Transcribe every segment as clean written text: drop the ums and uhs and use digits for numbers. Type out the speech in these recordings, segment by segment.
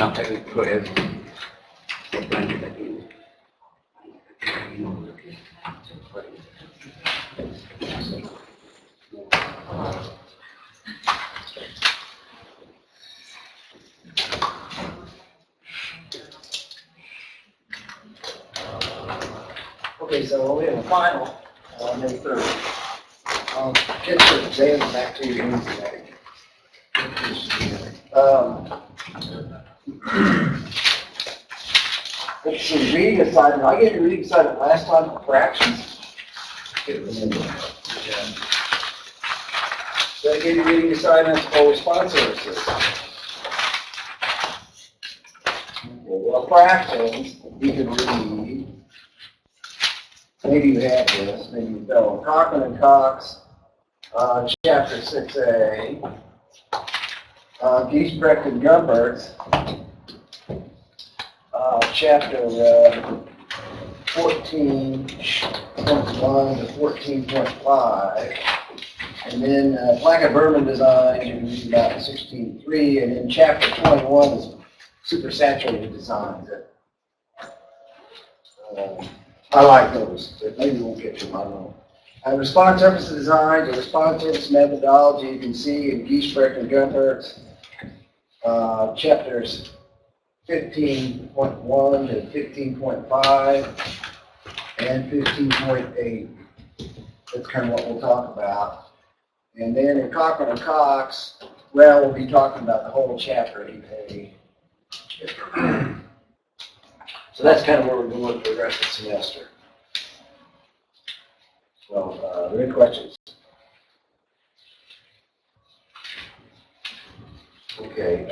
No, go ahead. Okay, so we have a final on May 3rd. I'll get the exams back to you Wednesday. Let's see, reading assignment. I gave you a reading assignment last time for fractions. Can't remember. So I gave you reading assignments for response services. Well, fractions, you can read. Maybe you have this, maybe you don't. Cochran and Cox, chapter 6a. Giesbrecht and Gumpertz, chapter 14.1 to 14.5. And then Plackett-Berman design, you can read about 16.3. And then chapter 21 is supersaturated designs. I like those, but maybe we'll get to them, I don't know. Response surface design, the response surface methodology, you can see in Giesbrecht and Gumpertz, chapters 15.1 to 15.5 and 15.8. That's kind of what we'll talk about. And then in Cochran and Cox, well, we'll be talking about the whole chapter 8A. So that's kind of where we're going for the rest of the semester. So, are there any questions? Okay.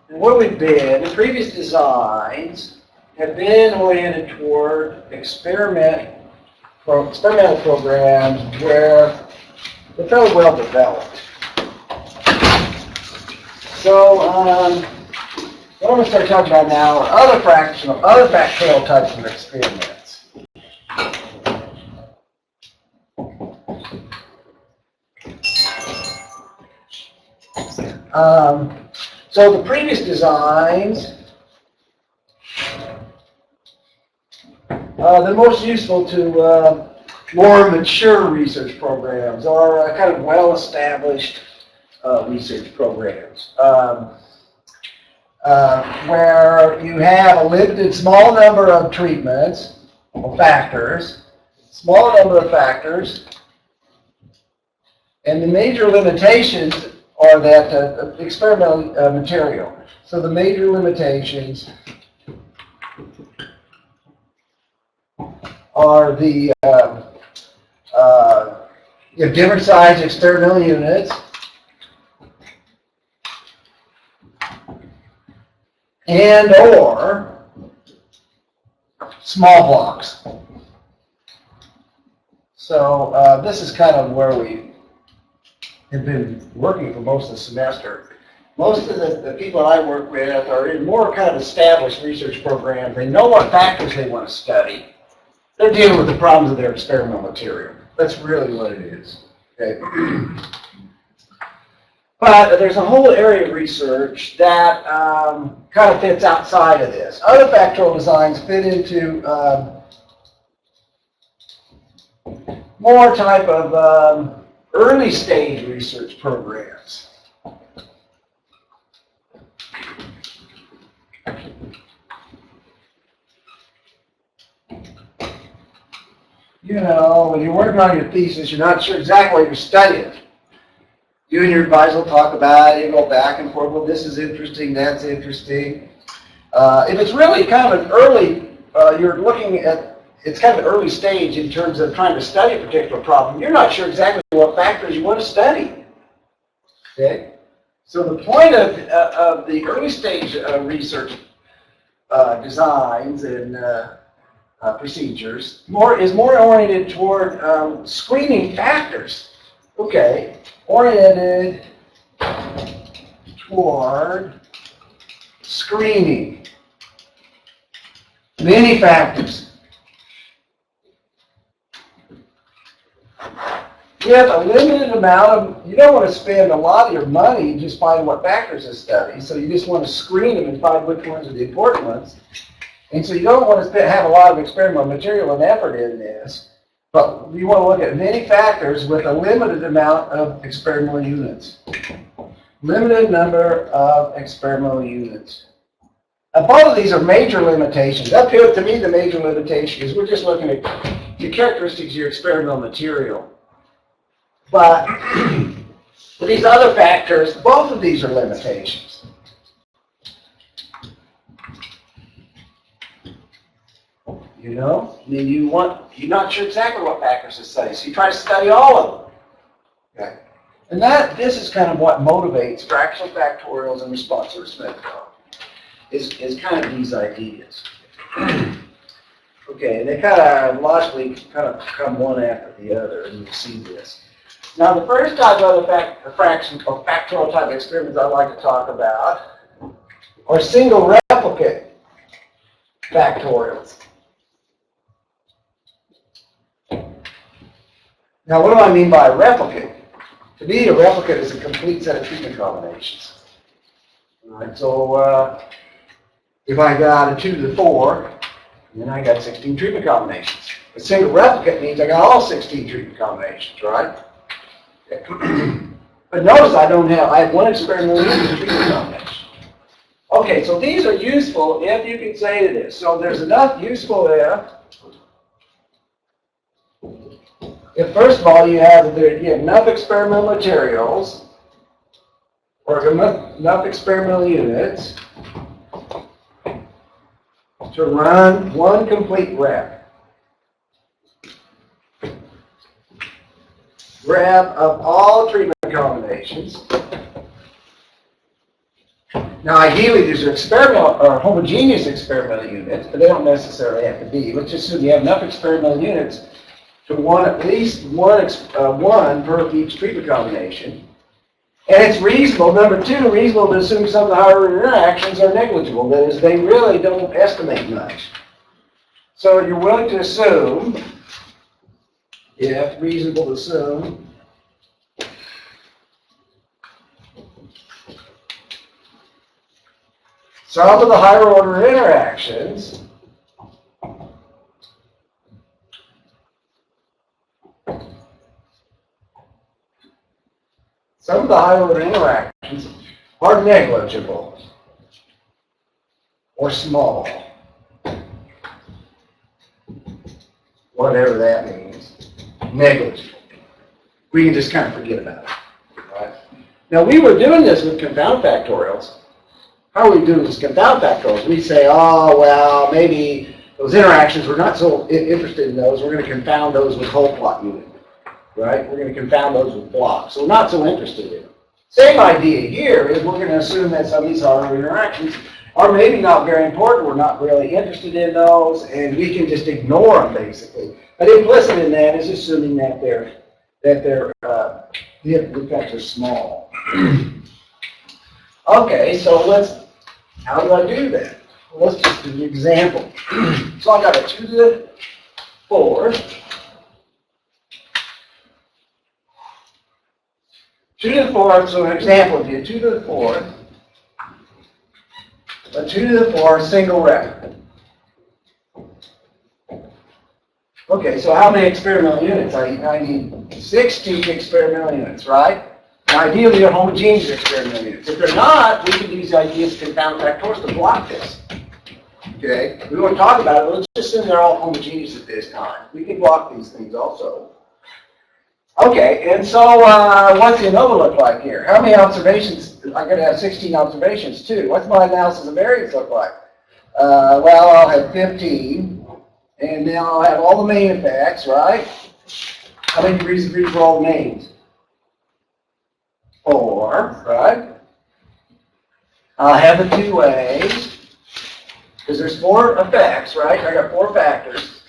Where we've been, the previous designs have been oriented toward experimental programs where they're fairly well developed. So, what I'm going to start talking about now are other factorial types of experiments. So the previous designs, they're most useful to more mature research programs or kind of well-established research programs. Where you have a limited small number of treatments or factors, and the major limitations are that experimental material. So the major limitations are the you have different size experimental units, and or small blocks. So this is kind of where we have been working for most of the semester. Most of the people that I work with are in more kind of established research programs. They know what factors they want to study. They're dealing with the problems of their experimental material. That's really what it is. Okay. But there's a whole area of research that kind of fits outside of this. Other factorial designs fit into more type of early stage research programs. You know, when you're working on your thesis, you're not sure exactly what you're studying. You and your advisor will talk about it, you go back and forth, well, this is interesting, that's interesting. If it's really kind of an early, you're looking at, it's kind of an early stage in terms of trying to study a particular problem, you're not sure exactly what factors you want to study. Okay? So the point of the early stage research designs and procedures is more oriented toward screening factors. Okay, oriented toward screening many factors. with a limited amount of, you don't want to spend a lot of your money just finding what factors to study, so you just want to screen them and find which ones are the important ones. And so you don't want to have a lot of experimental material and effort in this, but you want to look at many factors with a limited amount of experimental units. Limited number of experimental units. Now, both of these are major limitations. Up here, to me, the major limitation is we're just looking at the characteristics of your experimental material. But for these other factors, both of these are limitations. You know, I mean, you're not sure exactly what factors to study, so you try to study all of them. Okay. And this is kind of what motivates fractional factorials and response arithmetic is kind of these ideas. Okay, and they kind of logically kind of come one after the other, and you see this. Now, the first type of fraction or factorial type experiments I'd like to talk about are single replicate factorials. Now, what do I mean by a replicate? To me, a replicate is a complete set of treatment combinations. All right, so if I got a 2 to the 4, then I got 16 treatment combinations. A single replicate means I got all 16 treatment combinations, right? But notice I have one experimental treatment combination. Okay, so these are useful if you can say to this. So there's enough useful if first of all you have enough experimental materials or enough experimental units to run one complete rep. Rep of all treatment combinations. Now, ideally, these are experimental or homogeneous experimental units, but they don't necessarily have to be. Let's just assume you have enough experimental units to run at least one per each treatment combination. And it's reasonable, number two, reasonable to assume some of the higher interactions are negligible. That is, they really don't estimate much. So you're willing to assume, if reasonable to assume, some of the higher order interactions are negligible or small, whatever that means, negligible. We can just kind of forget about it. Right? Now, we were doing this with confound factorials. How are we doing this confound factorials? We say, oh, well, maybe those interactions, we're not so interested in those. We're going to confound those with whole plot unit. Right? We're going to confound those with blocks. So we're not so interested in them. Same idea here is we're going to assume that some of these higher interactions are maybe not very important. We're not really interested in those, and we can just ignore them basically. But implicit in that is assuming that the effects are small. Okay, so how do I do that? Well, let's just do an example. So I got a 2 to the 4. 2 to the 4, so an example would be a 2 to the 4, a 2 to the 4 single rep. Okay, so how many experimental units? I need 16 experimental units, right? And ideally, they're homogeneous experimental units. If they're not, we can use the ideas of confound factorials to block this. Okay, we won't talk about it, but let's just assume they're all homogeneous at this time. We can block these things also. Okay, and so what's the ANOVA look like here? How many observations? I'm going to have 16 observations too. What's my analysis of variance look like? Well, I'll have 15, and then I'll have all the main effects, right? How many degrees of freedom for all the mains? 4, right? I'll have the 2 ways, because there's 4 effects, right? I got 4 factors.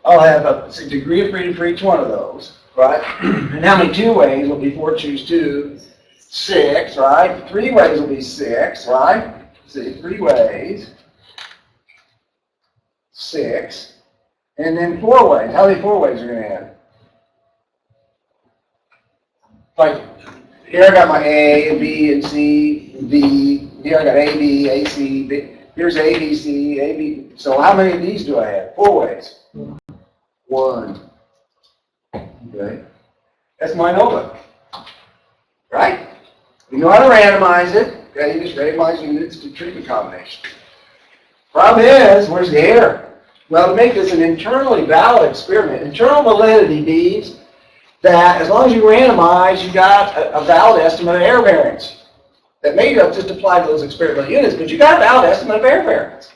I'll have a degree of freedom for each one of those. Right? And how many 2 ways will be 4 choose 2? 6, right? 3 ways will be 6, right? See, 3 ways. 6. And then 4 ways. How many 4 ways are you going to have? Like, here I got my A and B and C, and D. Here I got A, B, A, C, B. Here's A, B, C, A, B. So how many of these do I have? 4 ways. 1. Okay. That's my notebook. Right? We know how to randomize it. Okay, you just randomize units to treatment combinations. Problem is, where's the error? Well, to make this an internally valid experiment, internal validity means that as long as you randomize, you got a valid estimate of error variance. That may not just apply to those experimental units, but you got a valid estimate of error variance.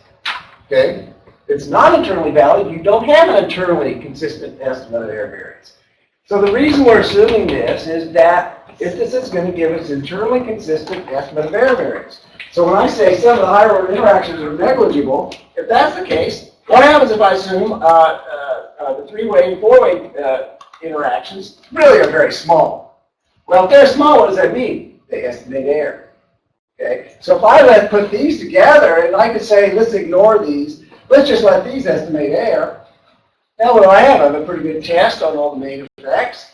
Okay? If it's not internally valid, you don't have an internally consistent estimate of error variance. So the reason we're assuming this is that if this is going to give us internally consistent estimate of error variance. So when I say some of the higher order interactions are negligible, if that's the case, what happens if I assume the 3-way and 4-way interactions really are very small? Well, if they're small, what does that mean? They estimate error. Okay? So if I put these together, and I could say, let's ignore these, let's just let these estimate error. Now what do I have? I have a pretty good test on all the main effects.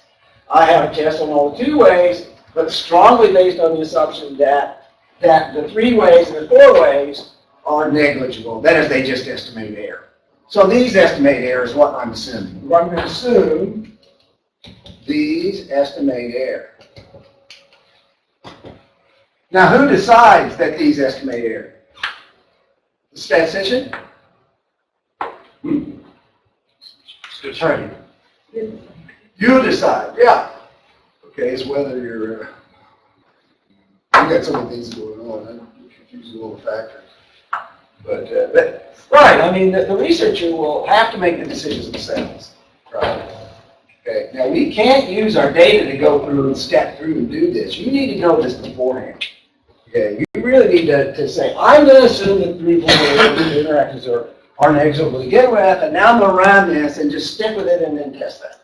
I have a test on all the 2 ways, but strongly based on the assumption that the 3 ways and the 4 ways are negligible. That is, they just estimate error. So these estimate error is what I'm assuming. I'm going to assume these estimate error. Now, who decides that these estimate error? The statistician? Attorney. You decide, yeah. Okay, it's whether you're, you got so many things going on, I'm confusing all the factors. But right, I mean, the researcher will have to make the decisions themselves, right? Okay, now we can't use our data to go through and step through and do this. You need to know this beforehand. Okay, you really need to say, I'm going to assume that 3-4 interactions are negligible to begin with, and now I'm going to run this and just stick with it and then test that.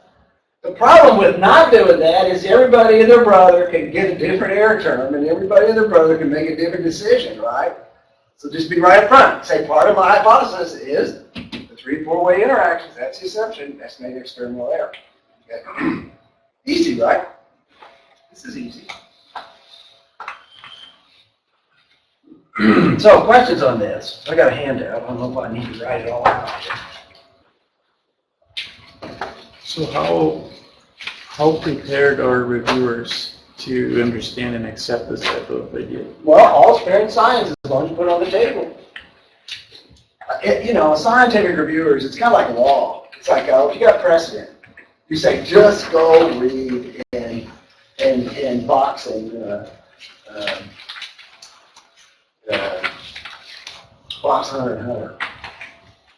The problem with not doing that is everybody and their brother can get a different error term, and everybody and their brother can make a different decision, right? So just be right up front. Say part of my hypothesis is the 3-4-way interactions. That's the assumption. Estimated experimental error. Okay. Easy, right? This is easy. So questions on this? I got a handout. I don't know if I need to write it all out. So how prepared are reviewers to understand and accept this type of idea? Well, all fair in science as long as you put it on the table. You know, scientific reviewers, it's kind of like law. It's like, if you got precedent, you say, just go read and box and Box Hunter and Hunter.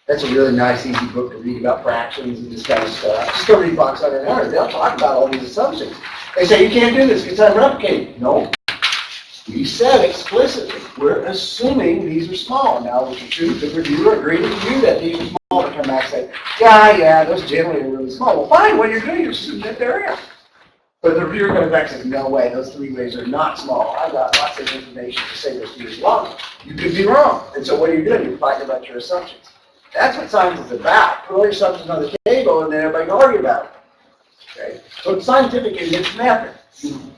That's a really nice, easy book to read about fractions and this kind of stuff. Just go read Box Hunter and Hunter. They'll talk about all these assumptions. They say you can't do this because it's unreplicated. No. We said explicitly, we're assuming these are small. Now, the reviewer agreed with you that these are small, to come back and say, yeah, those generally are really small. Well, fine, what you're doing, you're assuming that they're error. But the reviewer comes back and says, no way, those 3 ways are not small. I've got lots of information to say those 3 ways long. You could be wrong. And so what are you doing? You're fighting about your assumptions. That's what science is about. Put all your assumptions on the table and then everybody can argue about it. Okay? So scientific is its method.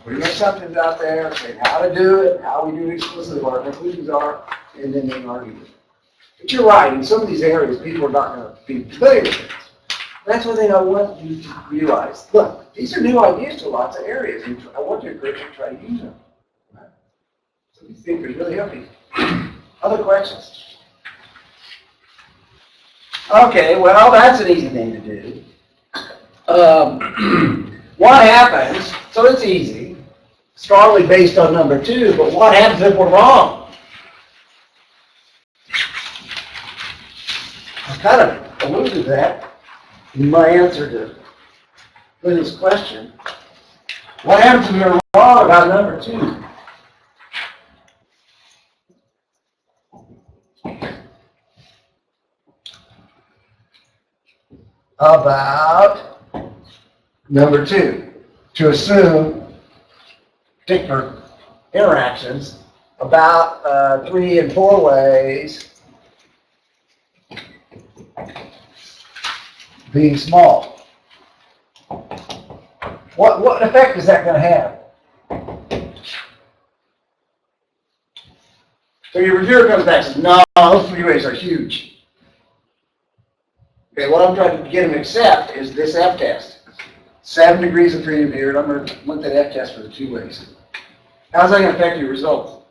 Put your assumptions out there, say how to do it, how we do it explicitly, what our conclusions are, and then they can argue with it. But you're right, in some of these areas, people are not going to be familiar with it. That's one thing I want you to realize. Look, these are new ideas to lots of areas, and I want you to encourage you to try to use them. Right? So these things are really helping. Other questions? Okay, well, that's an easy thing to do. What happens, so it's easy, strongly based on number 2, but what happens if we're wrong? I kind of alluded to that in my answer to Lynn's question. What happens if we're wrong about number 2? About number 2, to assume particular interactions about 3 and 4 ways being small. What effect is that going to have? So your reviewer comes back and says, no, those 3 ways are huge. Okay, what I'm trying to get him to accept is this F-test. 7 degrees of freedom here, and I'm going to want that F-test for the 2 ways. How's that going to affect your results?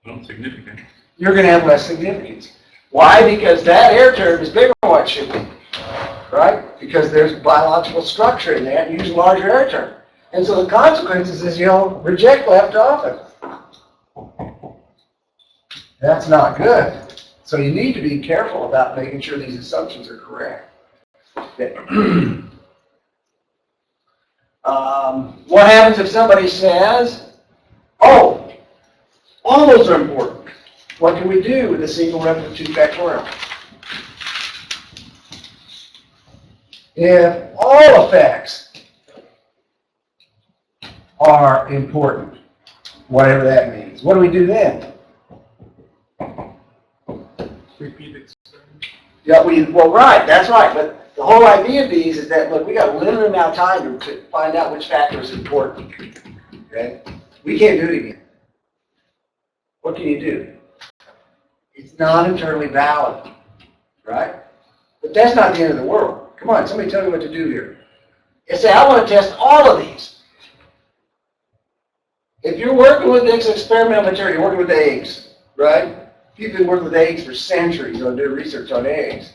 Not significant. You're going to have less significance. Why? Because that air term is bigger than what it should be. Right? Because there's biological structure in there and use a larger air term. And so the consequences is you'll reject left often. That's not good. So you need to be careful about making sure these assumptions are correct. Okay. What happens if somebody says, oh, all those are important. What can we do with a single reference 2 factorial? If all effects are important, whatever that means, what do we do then? Repeat experiment. Yeah, well, right, that's right. But the whole idea of these is that, look, we got a limited amount of time to find out which factor is important. Okay? We can't do it again. What can you do? It's not internally valid, right? But that's not the end of the world. Come on, somebody tell me what to do here. You say, I want to test all of these. If you're working with this experimental material, you're working with eggs, right? People have been working with eggs for centuries on doing research on eggs.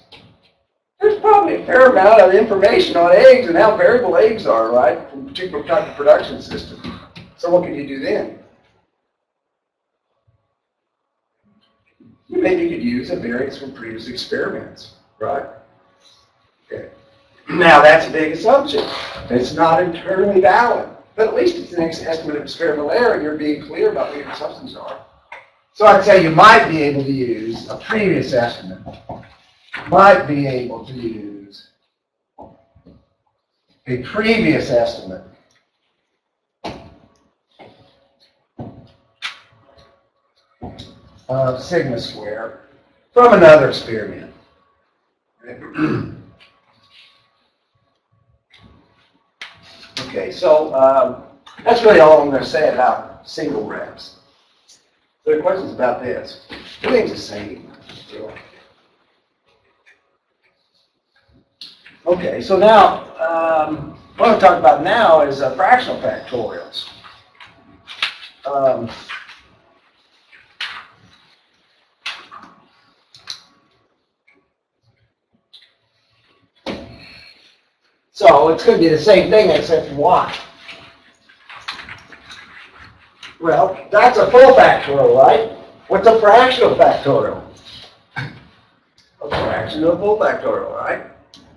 There's probably a fair amount of information on eggs and how variable eggs are, right? From a particular type of production system. So what can you do then? Maybe you could use a variance from previous experiments, right? Okay. Now that's a big assumption. It's not internally valid, but at least it's an estimate of experimental error, and you're being clear about what your assumptions are. So I'd say you might be able to use a previous estimate. Might be able to use a previous estimate of sigma square from another experiment. Okay, so that's really all I'm going to say about single reps. So there are questions about this. Everything's the same. Okay, so now what I'm talking about now is fractional factorials. So it's going to be the same thing except y. Well, that's a full factorial, right? What's a fractional factorial? A fraction of a full factorial, right?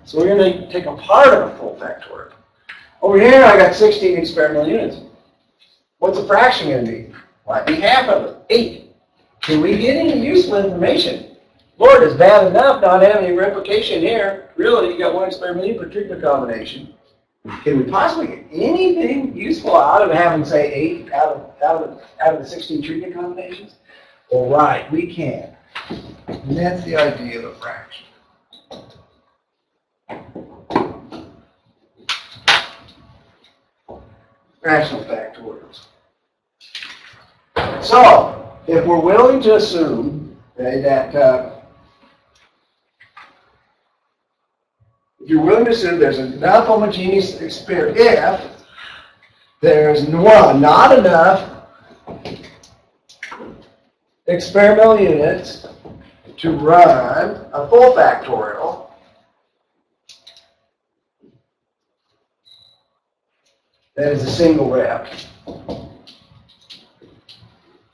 So we're going to take a part of a full factorial. Over here, I got 16 experimental units. What's a fraction going to be? Might be half of it, 8. Can we get any useful information? Lord, it's bad enough not having any replication here. Really, you got one experimental unit per treatment combination. Can we possibly get anything useful out of having, say, 8 out of the 16 treatment combinations? Well, right, we can. And that's the idea of a fraction. Rational factorials. So, if we're willing to assume that if you're willing to assume there's enough homogeneous experiment, if there's not enough experimental units to run a full factorial, that is a single rep.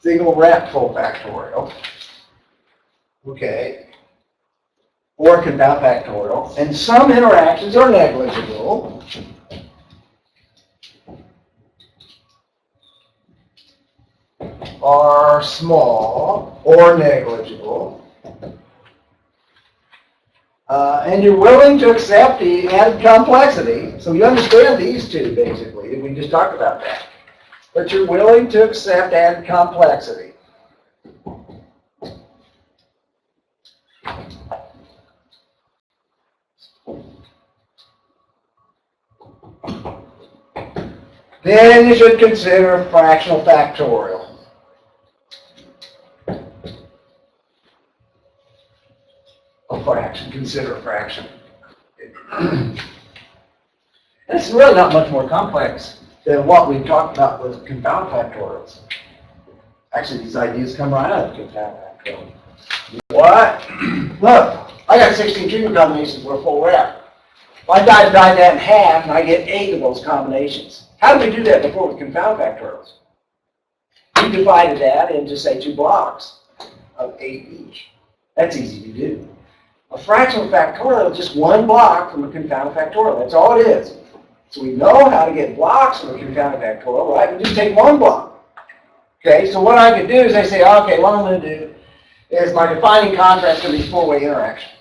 Single rep full factorial. Okay. Or compound factorial. And some interactions are negligible. Are small or negligible. And you're willing to accept the added complexity. So you understand these two, basically. We just talked about that. But you're willing to accept added complexity. then you should consider fractional factorial. A fraction, consider a fraction. It's really not much more complex than what we talked about with confound factorials. Actually, these ideas come right out of confound factorial. What? Look, I got 16 treatment combinations for a full rep. If I divide that in half, and I get 8 of those combinations. How did we do that before with confound factorials? We divided that into, say, 2 blocks of 8 each. That's easy to do. A fractional factorial is just one block from a confounded factorial. That's all it is. So we know how to get blocks from a confounded factorial, right? We just take one block. Okay, so what I can do is I say, okay, what I'm going to do is my defining contrast going to be 4-way interaction,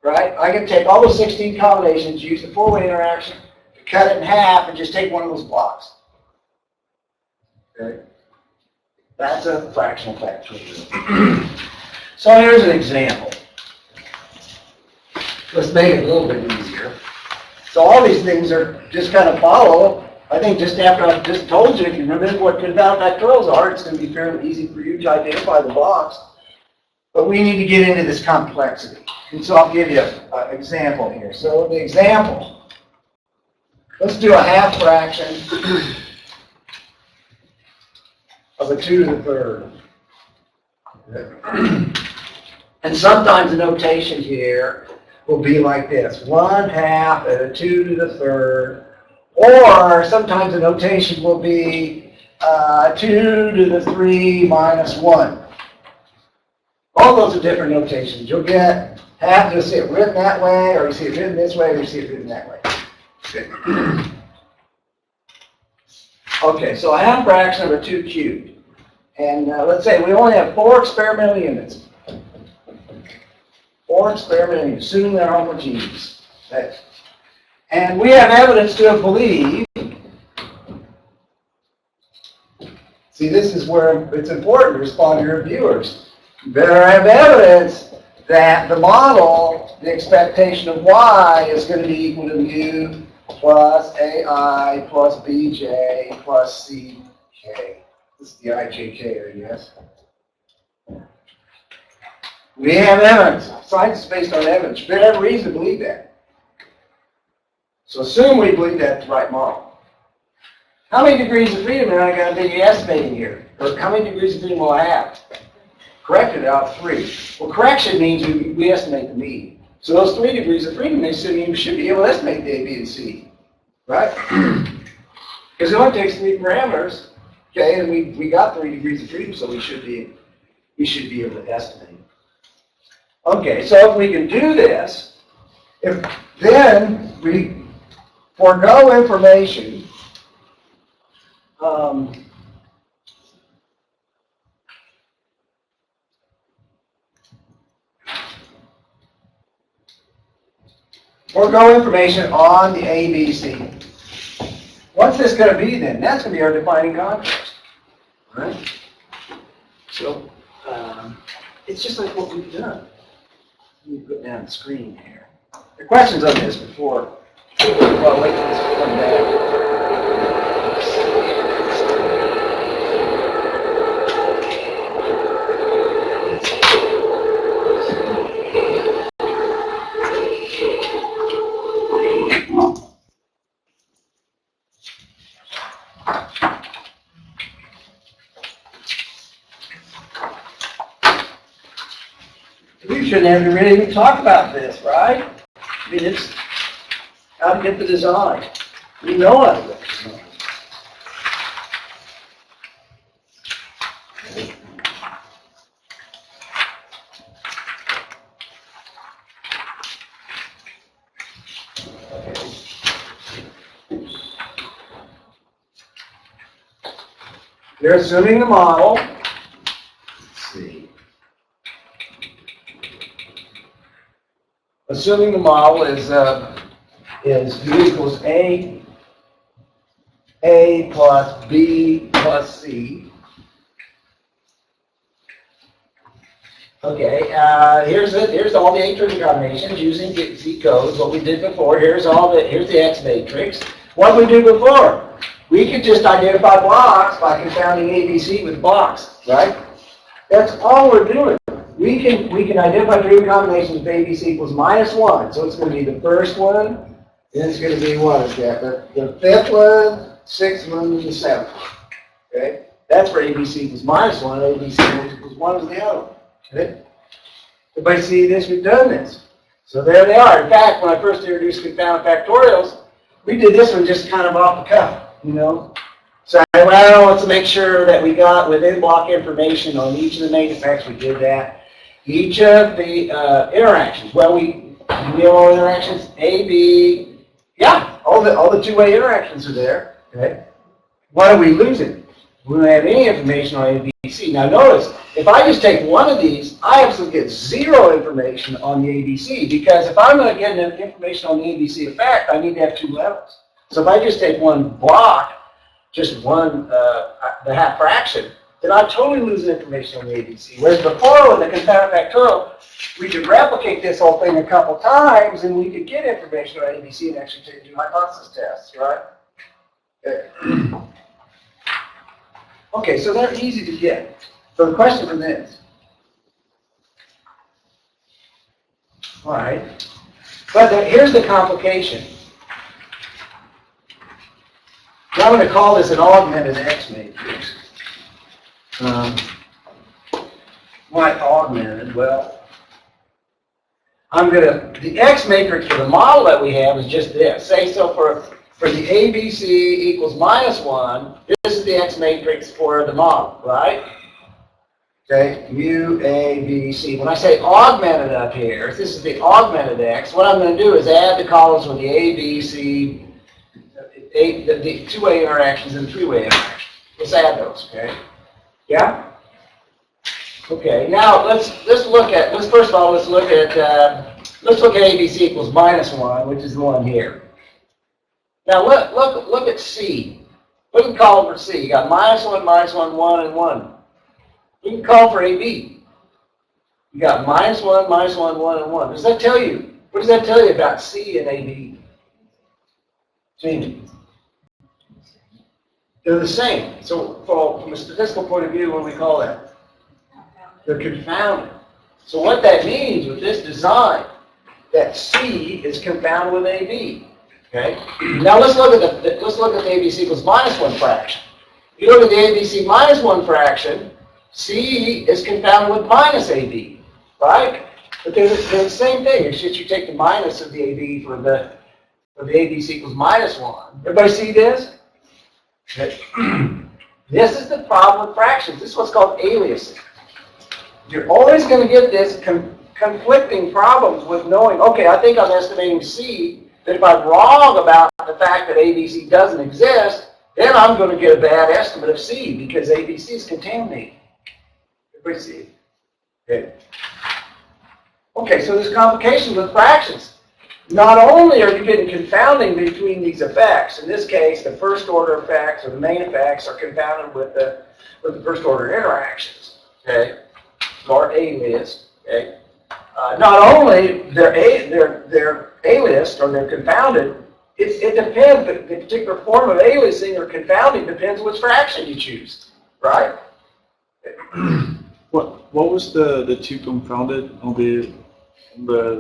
right? I can take all those 16 combinations, use the 4-way interaction, cut it in half, and just take one of those blocks. Okay? That's a fractional factorial. So here's an example. Let's make it a little bit easier. So all these things are just kind of follow. I think just after I've just told you, if you remember what confounded factorials are, it's going to be fairly easy for you to identify the blocks. But we need to get into this complexity. And so I'll give you an example here. So the example, let's do a half fraction of a 2 to the third. And sometimes the notation here will be like this, 1/2 at a 2 to the third, or sometimes the notation will be 2 to the 3 minus 1. All those are different notations. You'll get half, you'll see it written that way, or you see it written this way, or you see it written that way. Okay, okay, so a half fraction of a 2 cubed. And let's say we only have 4 experimental units. 4 experimental units, assuming they're homogeneous. Okay. And we have evidence to believe. See, this is where it's important to respond to your viewers. You better have evidence that the model, the expectation of y is going to be equal to mu plus ai plus bj plus ck. This is the ijk, I guess. We have evidence. Science is based on evidence. You better have reason to believe that. So assume we believe that's the right model. How many degrees of freedom am I going to be estimating here? Or how many degrees of freedom will I have? Corrected out 3. Well, correction means we estimate the mean. So those 3 degrees of freedom, they should be able to estimate the A, B, and C. Right? Because it only takes 3 parameters. Okay, and we got 3 degrees of freedom, so we should be able to estimate. Okay, so if we can do this, then we forego information. Forego information on the ABC. What's this going to be then? That's going to be our defining contrast. All right? So it's just like what we've done. Let me put down the screen here. The questions on this before. Well, wait till this come back. We shouldn't have to really even talk about this, right? I mean, it's how to get the design. We know how to get the design. They're assuming the model. Let's see. Assuming the model is U equals A plus B plus C. Okay, here's all the A trig combinations using Z codes. What we did before. Here's the X matrix. What did we do before? We could just identify blocks by confounding ABC with blocks, right? That's all we're doing. We can identify three combinations of ABC equals -1. So it's going to be the first one, then it's going to be what is that? The fifth one, sixth one, and the seventh one. Okay? That's where ABC equals -1, ABC equals 1 is the other one. Okay? Everybody see this? We've done this. So there they are. In fact, when I first introduced confounded factorials, we did this one just kind of off the cuff, you know? So, well, let's make sure that we got within block information on each of the main effects. We did that. Each of the interactions. Well, we have all interactions. A, B. Yeah, all the two-way interactions are there. Okay. What are we losing? We don't have any information on A, B, C. Now notice, if I just take one of these, I absolutely get zero information on the ABC, because if I'm going to get information on the ABC effect, I need to have two levels. So if I just take one block, just one, the half fraction, then I'm totally losing information on the ABC. Whereas before, with the confounded factorial, we could replicate this whole thing a couple times, and we could get information on ABC and actually do hypothesis tests, right? Okay. Okay, so they're easy to get. So the question from this. All right. But here's the complication. I'm going to call this an augmented X matrix. Why augmented? Well, the X matrix for the model that we have is just this. Say so for the ABC equals -1, this is the X matrix for the model, right? Okay, U, A, B, C. When I say augmented up here, if this is the augmented X, what I'm going to do is add the columns with the A, B, C, the two-way interactions and the three-way interactions. Let's add those, okay? Yeah? Okay, now let's first look at ABC equals -1, which is the one here. Now look at C. Look at the column for C. You got -1, -1, 1, and 1. You can call for AB. You got -1, -1, 1, and 1. What does that tell you? What does that tell you about C and AB? Jamie? They're the same. So from a statistical point of view, what do we call that? They're confounded. So what that means with this design, that C is confounded with AB. Okay. Now let's look at the ABC equals -1 fraction. If you look at the ABC -1 fraction, C is confounded with -AB, right? But they're the same thing. It's just you take the minus of the AB for the ABC equals -1. Everybody see this? Okay. This is the problem with fractions. This is what's called aliasing. You're always going to get this conflicting problems with knowing, okay, I think I'm estimating C, but if I'm wrong about the fact that ABC doesn't exist, then I'm going to get a bad estimate of C because ABC is contaminated. Everybody see it? Okay. Okay, so there's complications with fractions. Not only are you getting confounding between these effects, in this case, the first order effects or the main effects are confounded with the first order interactions, okay, or aliased, okay. Not only they're aliased or they're confounded, it depends, the particular form of aliasing or confounding depends which fraction you choose, right? What was the two confounded on the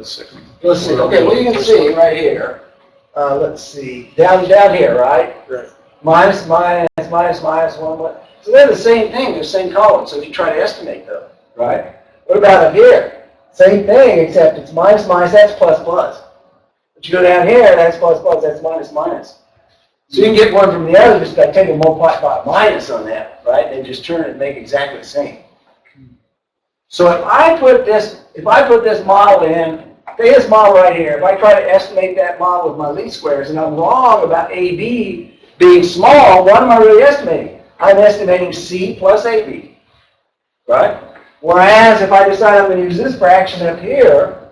second? Let's see. Okay, well you can see right here. Let's see. Down here, right? Right. Minus, minus, minus, minus, 1, 1. So they're the same thing. They're the same column. So if you try to estimate them, right? What about up here? Same thing, except it's minus, minus, that's plus, plus. But you go down here, that's plus, plus, that's minus, minus. So you can get one from the other just by taking multiply by minus on that, right? And just turn it and make exactly the same. So if I put this model in, say this model right here, if I try to estimate that model with my least squares and I'm wrong about AB being small, what am I really estimating? I'm estimating C plus AB, right? Whereas if I decide I'm going to use this fraction up here,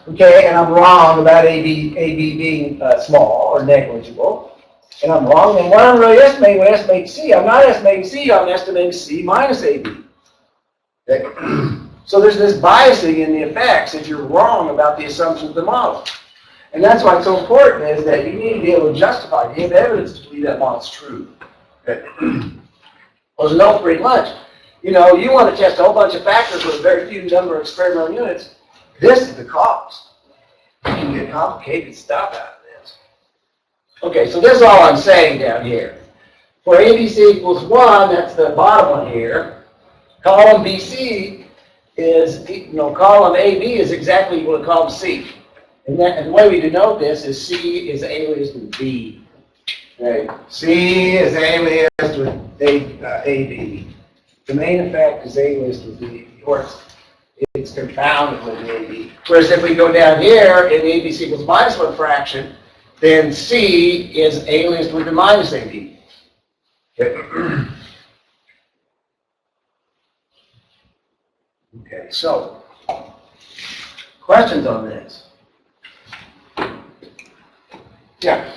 okay, and I'm wrong about AB being small or negligible, and I'm wrong, then what I'm really estimating when I estimate C, I'm not estimating C, I'm estimating C minus AB. Okay. So there's this biasing in the effects if you're wrong about the assumptions of the model. And that's why it's so important is that you need to be able to justify, you have evidence to believe that model's true. Well, no free lunch. You know, you want to test a whole bunch of factors with a very few number of experimental units. This is the cost. You can get complicated stuff out of this. Okay, so this is all I'm saying down here. For ABC equals 1, that's the bottom one here. Column BC is, column AB is exactly equal to column C. And the way we denote this is C is aliased with B. Okay. C is aliased with AB. The main effect is aliased with B, or it's confounded with AB. Whereas if we go down here in ABC equals minus 1 fraction, then C is aliased with the minus AB. Okay. Okay, so questions on this? Yeah.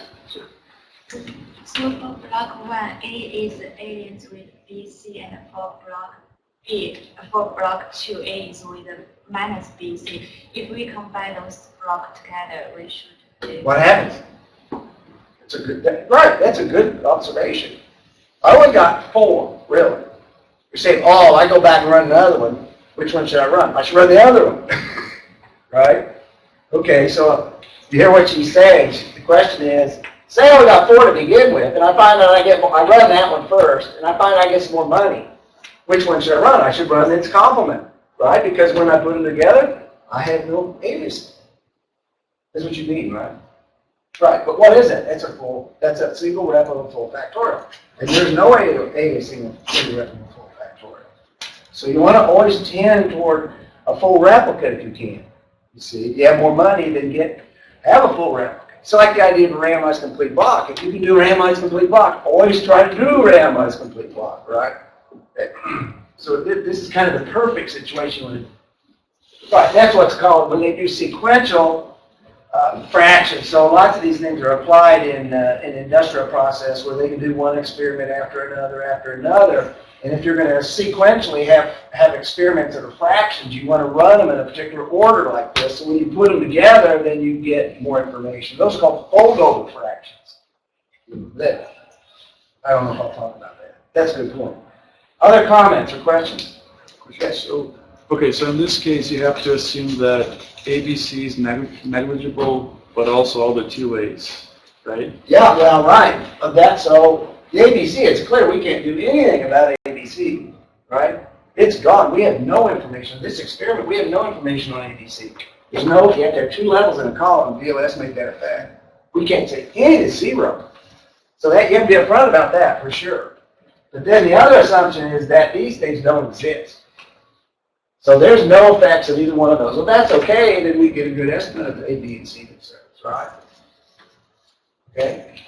So for block 1, A is aliens with BC, and for block 2, A is with minus BC. If we combine those blocks together, we should do. What happens? That's a good, right, that's a good observation. I only got 4, really. You're saying, oh, I go back and run another one. Which one should I run? I should run the other one. Right? Okay, so you hear what she's saying. The question is, say I only got 4 to begin with, and I find out I run that one first, and I find I get some more money. Which one should I run? I should run its complement, right? Because when I put them together, I have no aliasing. That's what you mean, right? Right, but what is it? That's a single replicable full factorial. And there's no aliasing of single replicable full factorial. So you want to always tend toward a full replica if you can. You see, if you have more money, then have a full replica. It's like the idea of a randomized complete block. If you can do a randomized complete block, always try to do a randomized complete block, right? So this is kind of the perfect situation. Right, that's what's called when they do sequential fractions. So lots of these things are applied in an industrial process where they can do one experiment after another. And if you're going to sequentially have experiments that are fractions, you want to run them in a particular order like this. So when you put them together, then you get more information. Those are called fold-over fractions. I don't know if I'll talk about that. That's a good point. Other comments or questions? Yes. Okay, so in this case, you have to assume that ABC is negligible, but also all the 2 A's, right? Yeah, well, right. So the ABC, it's clear we can't do anything about ABC, right? It's gone. We have no information. This experiment, we have no information on ABC. There's no, you have to have 2 levels in a column to be able to estimate that effect. We can't say any is 0. So that you have to be upfront about that for sure. But then the other assumption is that these things don't exist. So there's no effects of either one of those. Well, that's okay, then we get a good estimate of A, B, and C themselves, right? Okay?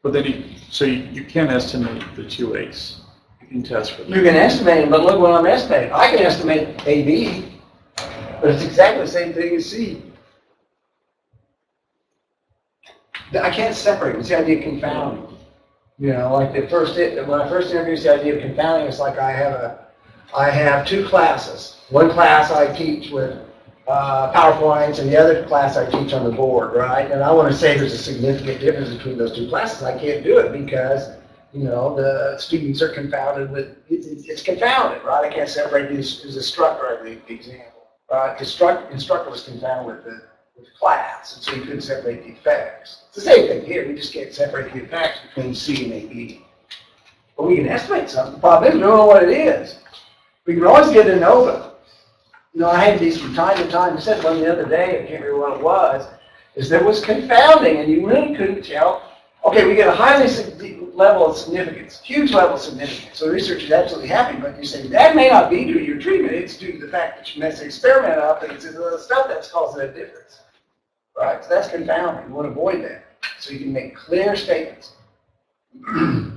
But then you can estimate the 2 A's. You can test for them. You can estimate them, but look what I'm estimating. I can estimate AB, but it's exactly the same thing as C. I can't separate. It's the idea of confounding. You know, like when I first introduced the idea of confounding, it's like I have 2 classes. One class I teach with PowerPoints, and the other class I teach on the board, right? And I want to say there's a significant difference between those 2 classes. I can't do it because, the students are confounded with, it's confounded, right? I can't separate these as instructor, I think, the example, right? Because instructor was confounded with the class, and so you couldn't separate the effects. It's the same thing here. We just can't separate the effects between C and AB. But we can estimate something. The problem is we don't know what it is. We can always get an ANOVA. I had these from time to time. I said one the other day, I can't remember what it was, is there was confounding, and you really couldn't tell. Okay, we get a highly level of significance, huge level of significance. So the research is absolutely happy, but you say, that may not be due to your treatment. It's due to the fact that you messed the experiment up, and it's the stuff that's causing that difference. Right? So that's confounding. You want to avoid that. So you can make clear statements. I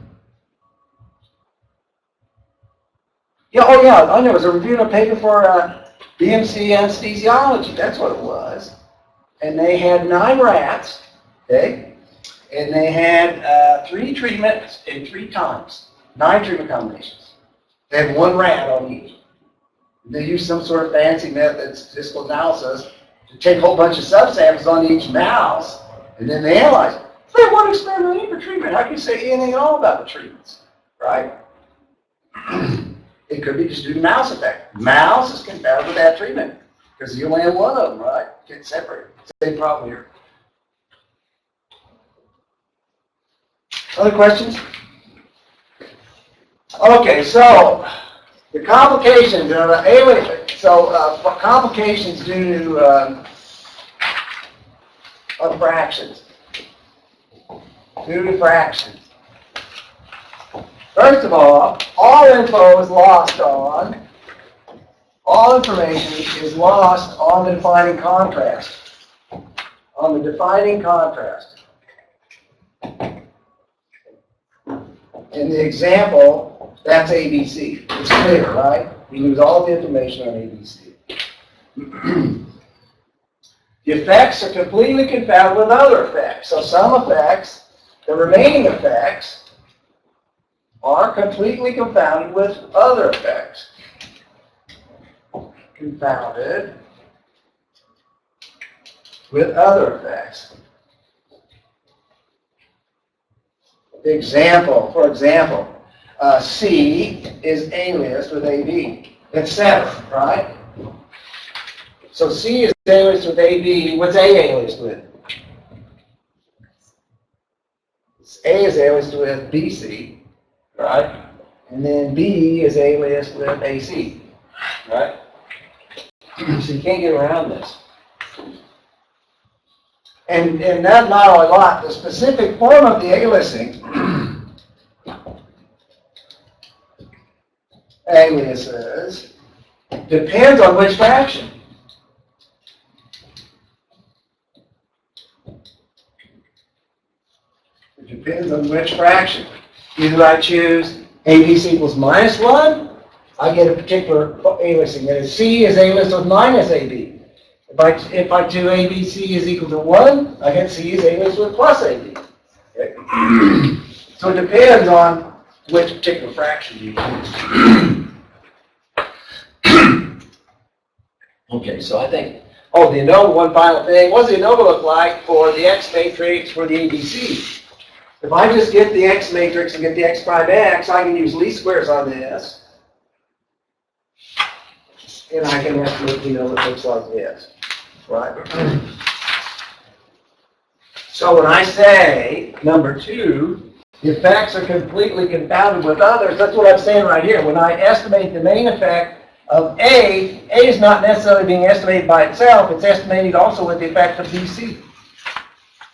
know. It was a review of a paper for BMC anesthesiology. That's what it was. And they had 9 rats, okay? And they had 3 treatments in 3 times. 9 treatment combinations. They had 1 rat on each. They used some sort of fancy method, statistical analysis, to take a whole bunch of subsamples on each mouse, and then they analyzed it. They want to spend money for treatment. How can you say anything at all about the treatments, right? It could be just due to mouse effect. Mouse is confounded with that treatment because you only have one of them, right? Get separated. Same problem here. Other questions? Okay, so the complications of complications due to of fractions. Due to fractions. First of all info is lost on, all information is lost on the defining contrast. On the defining contrast. In the example, that's ABC. It's clear, right? You lose all the information on ABC. The effects are completely confounded with other effects. So some effects, the remaining effects, are completely confounded with other effects. Confounded with other effects. Example, for example, C is aliased with AB, etc., right? So C is aliased with AB. What's A aliased with? A is aliased with BC, right? And then B is aliased with AC, right? So you can't get around this. And that's not a lot. The specific form of the aliasing, aliases, depends on which fraction. It depends on which fraction. Either I choose ABC equals minus 1, I get a particular aliasing. And C is aliased with minus AB. If I do ABC is equal to 1, I get C is aliased with plus AB. Okay? So it depends on which particular fraction you use. Okay, so I think, the ANOVA, one final thing. What does the ANOVA look like for the X matrix for the ABC? If I just get the X matrix and get the X prime X, I can use least squares on this. And I can estimate the ANOVA that looks like this. Right? So when I say, number 2, the effects are completely confounded with others, that's what I'm saying right here. When I estimate the main effect of A is not necessarily being estimated by itself, it's estimated also with the effect of BC.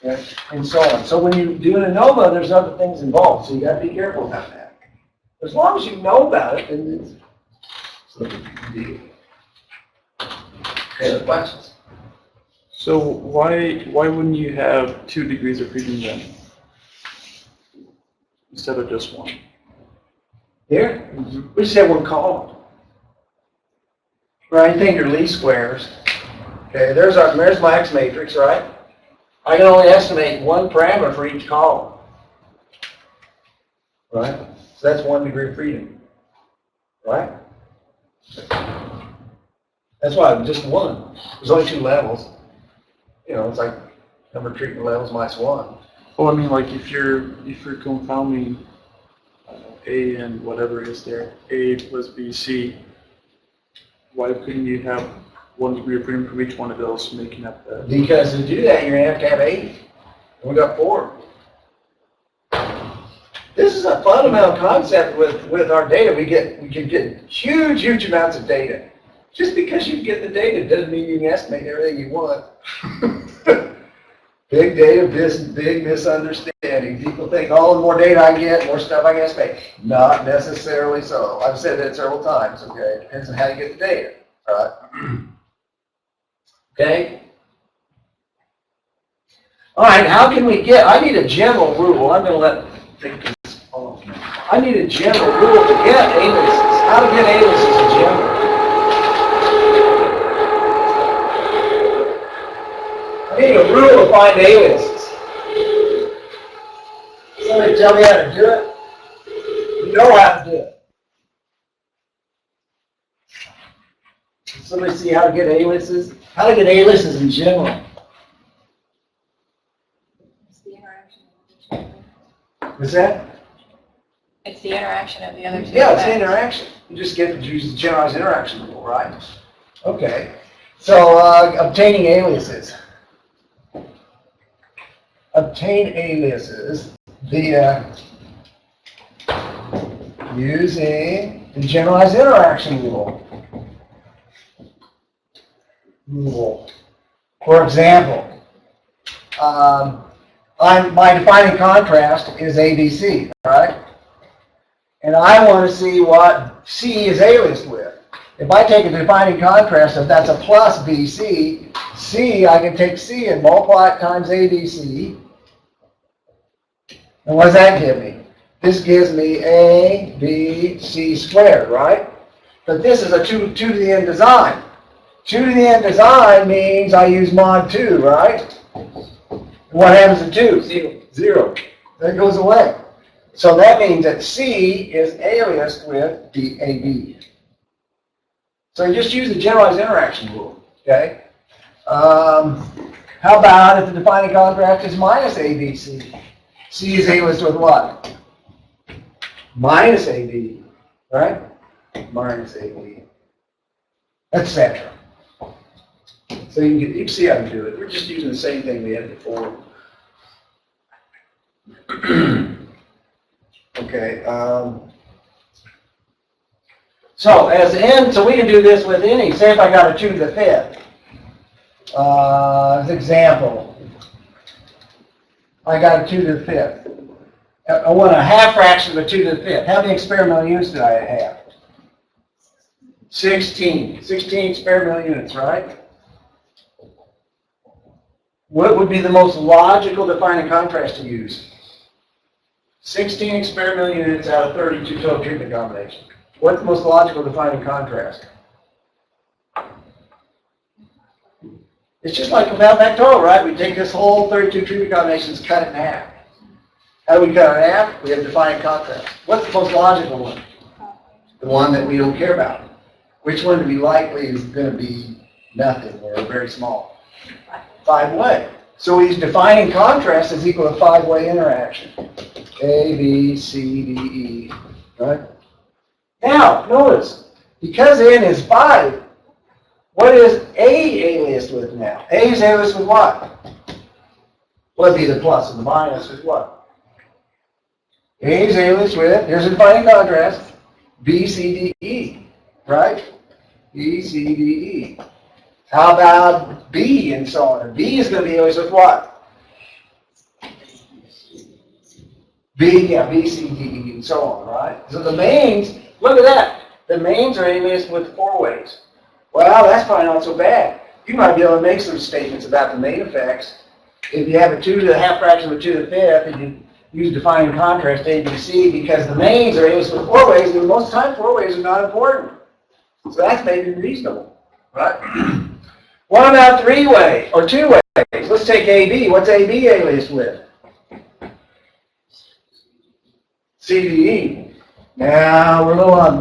Okay? And so on. So when you do an ANOVA, there's other things involved, so you got to be careful about that. As long as you know about it, then it's no big deal. Okay, other questions? So why wouldn't you have 2 degrees of freedom then, instead of just 1? Here? We just have one column. Right, think your least squares. Okay, there's my X matrix, right? I can only estimate one parameter for each column. Right? So that's 1 degree of freedom. Right? That's why just 1. There's only 2 levels. It's like number of treatment levels minus 1. Well, I mean, like if you're confounding A and whatever is there, A plus BC, why couldn't you have 1 degree of freedom from each one of those, making up the... Because to do that, you're going to have 8. And we got 4. This is a fundamental concept with our data. We can get huge amounts of data. Just because you get the data doesn't mean you can estimate everything you want. Big data, big misunderstanding. People think, the more data I get, more stuff I can estimate. Not necessarily so. I've said that several times, okay? It depends on how you get the data, all right? Okay? All right, how can we I need a general rule. I'm going to think this off now. I need a general rule to get aliases. How to get aliases in general. I need a rule to find aliases. Somebody tell me how to do it? You know how to do it. Can somebody see how to get aliases? How to get aliases in general? It's the interaction of the two. What's that? It's the interaction of the other two. Yeah, it's the effects. interaction. You just get to use the generalized interaction rule, right? Okay. So, obtaining aliases. Obtain aliases via using the generalized interaction rule. For example, my defining contrast is ABC, right? And I want to see what C is aliased with. If I take a defining contrast, if that's a plus BC, C, I can take C and multiply it times ABC. And what does that give me? This gives me A, B, C squared, right? But this is a 2 to the n design. 2 to the n design means I use mod 2, right? What happens to 2? 0. 0. That goes away. So that means that C is aliased with AB. So you just use the generalized interaction rule, okay? How about if the defining contrast is minus ABC? C is aliased with what? Minus AB, right? Minus AB, etc. So you can see how to do it. We're just using the same thing we had before. Okay. So as n, so we can do this with any. Say if I got a 2 to the 5th. As an example, I got a 2 to the 5th. I want a half fraction of a 2 to the 5th. How many experimental units did I have? 16. 16 experimental units, right? What would be the most logical defining contrast to use? 16 experimental units out of 32 total treatment combinations. What's the most logical defining contrast? It's just like without factorial, right? We take this whole 32 treatment combinations, cut it in half. How do we cut it in half? We have defining contrast. What's the most logical one? The one that we don't care about. Which one to be likely is going to be nothing or very small? 5-way. So we use defining contrast is equal to 5-way interaction. A, B, C, D, E, right? Now, notice, because n is 5, what is A aliased with now? A is aliased with what? Well, it'd be the plus and the minus is what? A is aliased with, here's a defining contrast, B, C, D, E, right? B, C, D, E. How about B and so on? B is going to be aliased with what? B, yeah, B, C, D, E, and so on, right? So the mains, look at that. The mains are aliased with 4 ways. Well, that's probably not so bad. You might be able to make some statements about the main effects. If you have a 2 to the half fraction of a 2 to the 5th, and you use defining contrast A, B, C, because the mains are aliased with 4 ways, and most of the time 4 ways are not important. So that's maybe reasonable, right? What about 3 ways, or 2 ways? Let's take AB. What's AB aliased with? CDE. Now we're a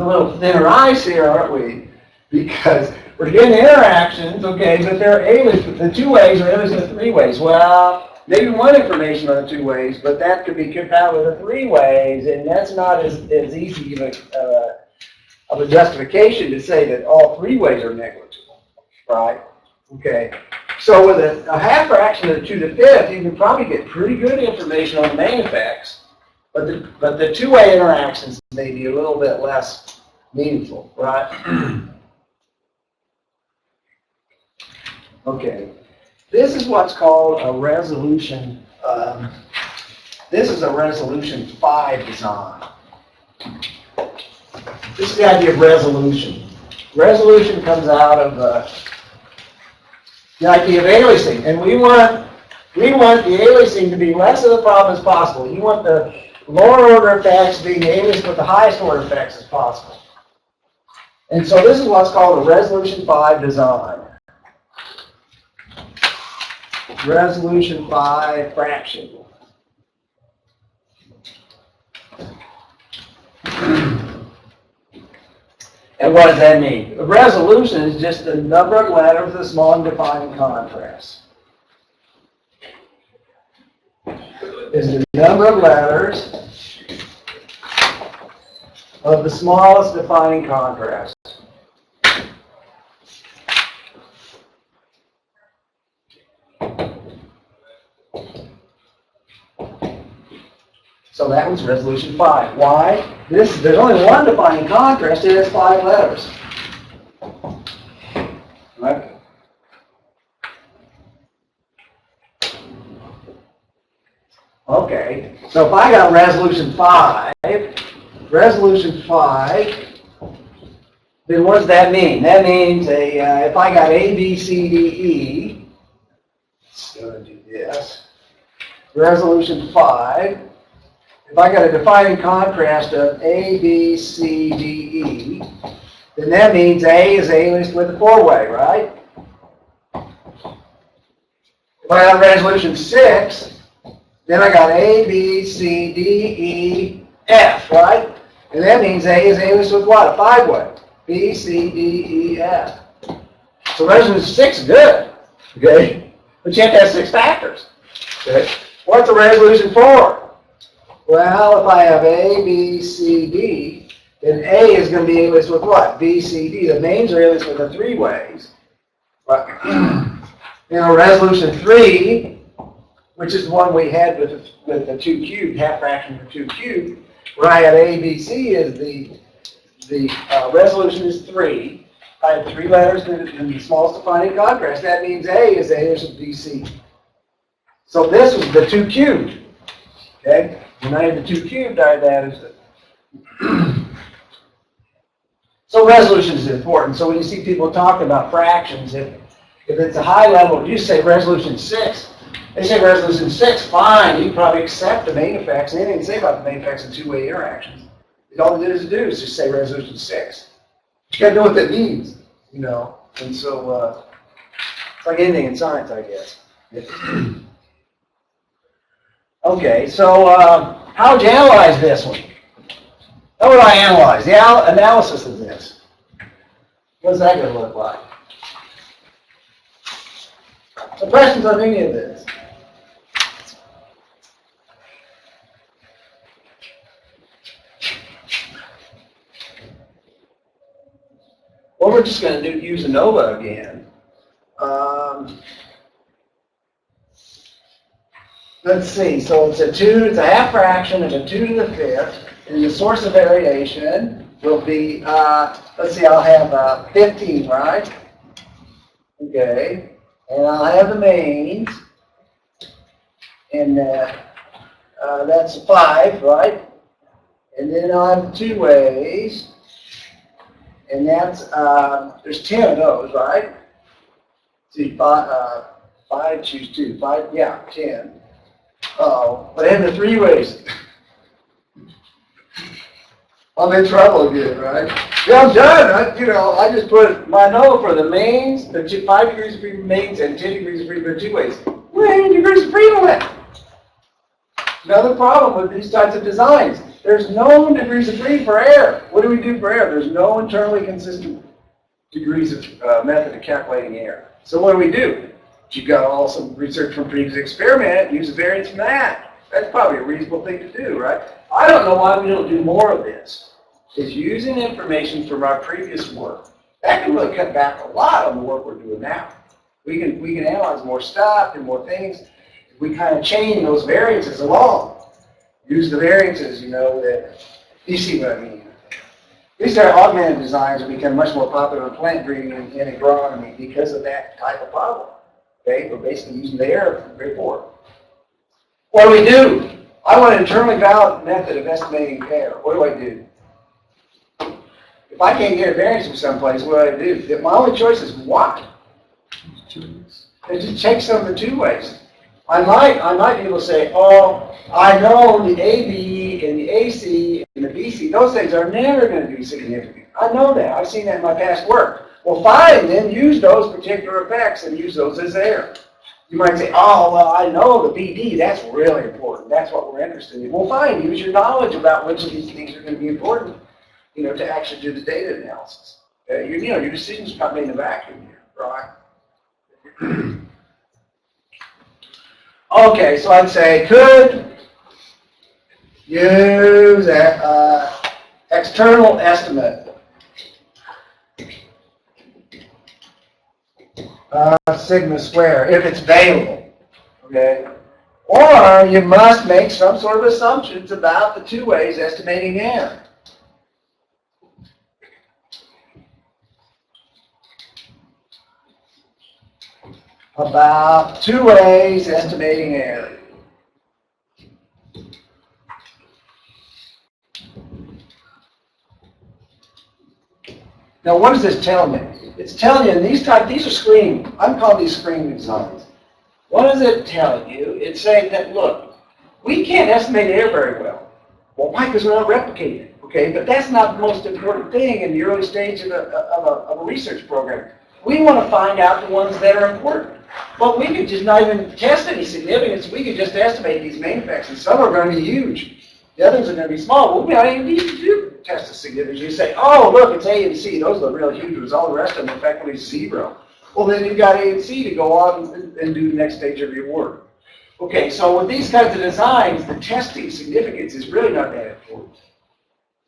little thinner ice here, aren't we? Because we're getting interactions, okay, but they're aliased with the 2 ways or aliased with 3 ways. Well, maybe one information on the 2 ways, but that could be compatible with the 3 ways, and that's not as easy of a justification to say that all 3 ways are negligible, right? Okay. So with a half fraction of the 2 to the 5th, you can probably get pretty good information on the main effects. But the 2-way interactions may be a little bit less meaningful, right? Okay. This is what's called a resolution. This is a resolution 5 design. This is the idea of resolution. Resolution comes out of the idea of aliasing, and we want the aliasing to be less of a problem as possible. You want the lower order effects being aliased with the highest order effects as possible. And so this is what's called a resolution 5 design. Resolution 5 fraction. And what does that mean? A resolution is just the number of letters of the small undefined contrast. is the number of letters of the smallest defining contrast. So that was resolution 5. Why? There's only one defining contrast, it has 5 letters. Right? Okay, so if I got resolution 5, then what does that mean? That means if I got A, B, C, D, E, let's go and do this. Resolution 5, if I got a defining contrast of A, B, C, D, E, then that means A is aliased with a 4-way, right? If I got resolution 6, then I got A, B, C, D, E, F, right? And that means A is aliased with what? A 5-way. B, C, D, E, F. So resolution 6 is good, okay? But you have to have 6 factors, okay? What's a resolution 4? Well, if I have A, B, C, D, then A is going to be aliased with what? B, C, D. The names are aliased with the 3 ways. But, resolution 3, which is the one we had with the 2 cubed, half fraction of 2 cubed, where I had A, B, C is the resolution is 3. I have 3 letters in the smallest defining contrast. That means A is aliased with B, C. So this was the 2 cubed. Okay? When I had the 2 cubed, I had that as the... So resolution is important. So when you see people talking about fractions, if it's a high level, you say resolution 6. They say resolution 6, fine, you probably accept the main effects. And they didn't say about the main effects in 2-way interactions. All they did is just say resolution 6. You gotta know what that means, you know. And so it's like anything in science, I guess. Okay, so how would you analyze this one? How would I analyze the analysis of this? What's that going to look like? So questions on any of this? Well, we're just going to use ANOVA again. Let's see, so it's a half fraction of a 2 to the 5th, and the source of variation will be, let's see, I'll have 15, right? Okay, and I'll have the mains, and that's 5, right? And then I'll have 2 ways, and that's, there's 10 of those, right? See, 5, choose 2, 5, yeah, 10. Oh, but I have the 3 ways. I'm in trouble again, right? Yeah, I'm done. I just put my ANOVA for the mains, the 5 degrees of freedom mains, and 10 degrees of freedom in 2 ways. Where are degrees of freedom at? Another problem with these types of designs. There's no degrees of freedom for air. What do we do for air? There's no internally consistent degrees of method of calculating air. So what do? You've got all some research from previous experiment, use a variance from that. That's probably a reasonable thing to do, right? I don't know why we don't do more of this. It's using information from our previous work. That can really cut back a lot on the work we're doing now. We can analyze more stuff and more things. We kind of chain those variances along. Use the variances, that you see what I mean. These are augmented designs have become much more popular in plant breeding and in agronomy because of that type of problem. Okay, we're basically using the air report. What do? I want an internally valid method of estimating air. What do? If I can't get a variance from someplace, what do? My only choice is what? Just check some of the 2 ways. I might be able to say, oh, I know the AB and the AC and the BC, those things are never going to be significant. I know that. I've seen that in my past work. Well, fine, then use those particular effects and use those as air. You might say, oh, well, I know the BD, that's really important. That's what we're interested in. Well, fine, use your knowledge about which of these things are going to be important, to actually do the data analysis. Your decisions are not made in a vacuum here, right? Okay, so I'd say, could use external estimate. Sigma square, if it's available, okay? Or you must make some sort of assumptions about the two ways estimating n. About two ways estimating n. Now, what is this telling you? It's telling you, these are screening. I'm calling these screening designs. What is it telling you? It's saying that, look, we can't estimate error very well. Well, why? Because we're not replicating it, okay? But that's not the most important thing in the early stage of a research program. We want to find out the ones that are important. Well, we could just not even test any significance. We could just estimate these main effects, and some are going to be huge. The others are going to be small. Well, we don't even need to do test the significance. You say, oh, look, it's A and C. Those are the real huge ones. All the rest of them effectively zero. Well, then you've got A and C to go on and do the next stage of your work. Okay, so with these kinds of designs, the testing significance is really not that important.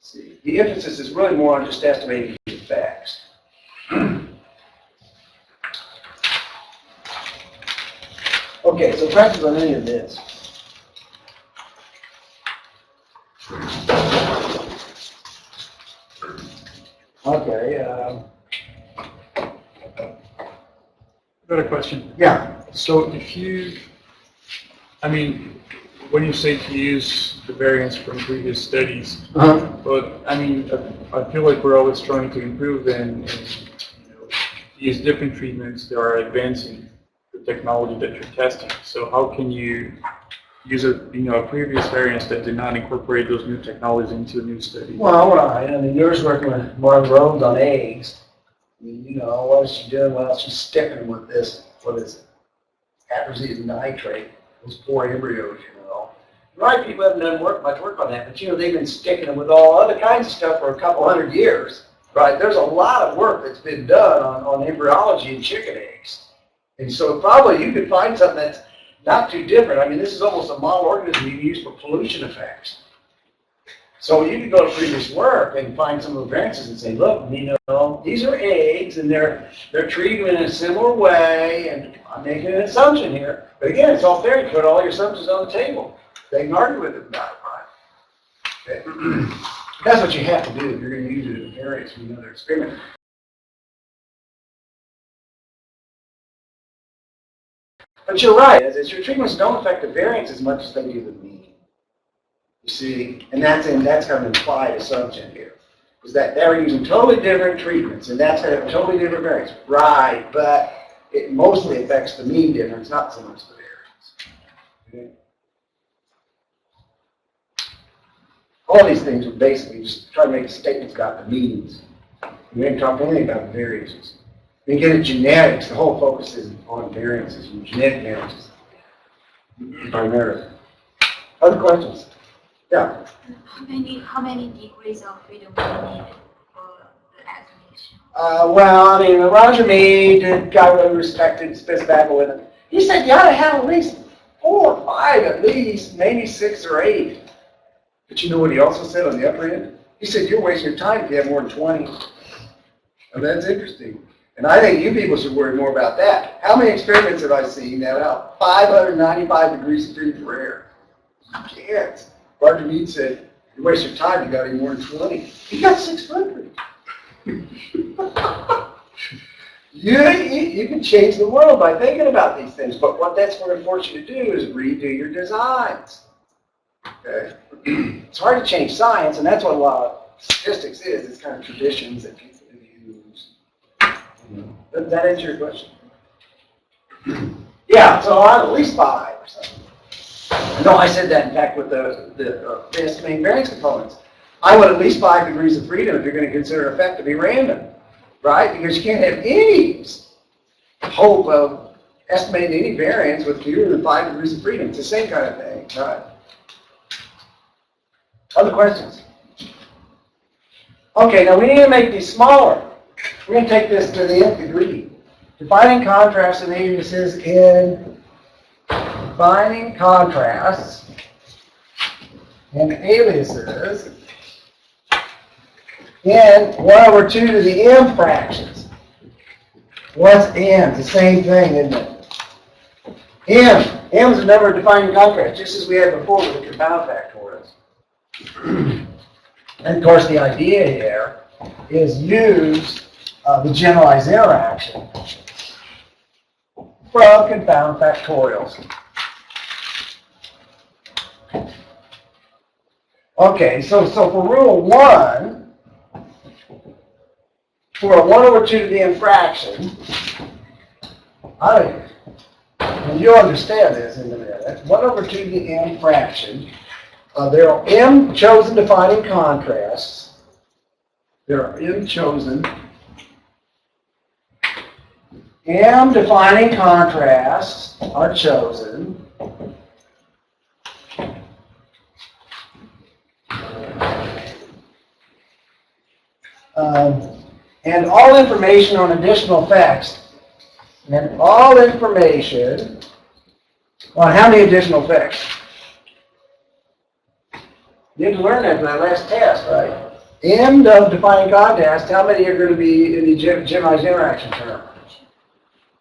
See, the emphasis is really more on just estimating the effects. Okay, so practice on any of this. Okay, I've got a question. yeah. So if you, I mean, when you say to use the variance from previous studies, but I mean, I feel like we're always trying to improve and use different treatments that are advancing the technology that you're testing. So how can you use a previous variance that did not incorporate those new technologies into a new study? Well, right. I mean, yours working with Martin Rhodes on eggs. I mean, what is she doing? Well, she's sticking with this, what is it? Atrazine nitrate, those poor embryos, Right, people haven't done much work on that, but they've been sticking them with all other kinds of stuff for a couple hundred years. Right? There's a lot of work that's been done on embryology in chicken eggs. And so probably you could find something that's not too different. I mean, this is almost a model organism you can use for pollution effects. So you could go to previous work and find some of the variances and say, look, these are eggs and they're treated in a similar way, and I'm making an assumption here. But again, it's all fair. You put all your assumptions on the table. They can argue with it about it, right? Okay. That's what you have to do if you're going to use it as a variance from another experiment. But you're right, is your treatments don't affect the variance as much as they do the mean. You see, and that's kind of an implied assumption here, is that they're using totally different treatments, and that's going to have a totally different variance. Right, but it mostly affects the mean difference, not so much the variance. Okay. All these things are basically just trying to make statements about the means. We ain't talking anything about the variances. When you get at genetics, the whole focus is on variances and genetic variances, primarily. Other questions? Yeah. How many degrees of freedom do you need for the estimation? Well, I mean, Roger Mead, the guy really respected, spits back with him. He said you ought to have at least 4 or 5 at least, maybe 6 or 8. But you know what he also said on the upper end? He said you're wasting your time if you have more than 20. And that's interesting. And I think you people should worry more about that. How many experiments have I seen that out? 595 degrees of freedom for error. You can't. Roger Mead said, you waste your time, you got any more than 20. He got 600. You can change the world by thinking about these things, but what that's going to force you to do is redo your designs. Okay? It's hard to change science, and that's what a lot of statistics is. It's kind of traditions that people use. Does that answer your question? Yeah, so at least 5 or something. No, I said that, in fact, with the estimating variance components. I want at least 5 degrees of freedom if you're going to consider an effect to be random, right? Because you can't have any hope of estimating any variance with fewer than 5 degrees of freedom. It's the same kind of thing, right? Other questions? Okay, now we need to make these smaller. We're going to take this to the nth degree. Defining contrasts and aliases in defining contrasts and aliases in 1/2 to the m fractions. What's m? It's the same thing, isn't it? M is the number of defining contrasts, just as we had before with the compound factorials. And of course, the idea here is use the generalized interaction from confound factorials. Okay, so for rule 1, for a 1/2 to the m fraction, and you'll understand this in a minute, 1/2 to the m fraction, there are m chosen defining contrasts. There are m chosen m defining contrasts are chosen and all information on additional effects, and all information on how many additional effects? You didn't learn that in that last test, right? M of defining contrast, how many are going to be in the generalized interaction term?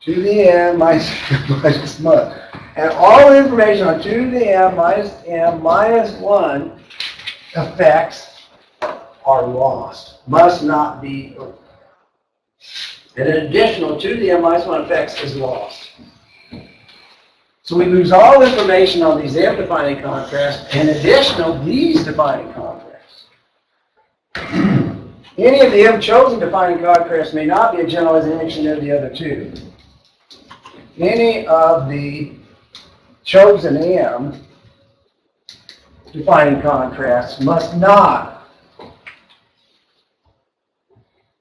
To the m minus 1. And all information on 2 to the m minus 1 effects are lost. Must not be. And an additional 2 to the m minus 1 effects is lost. So we lose all information on these m defining contrasts and additional these defining contrasts. Any of the m chosen defining contrasts may not be a generalization of the other two. Any of the chosen m defining contrasts must not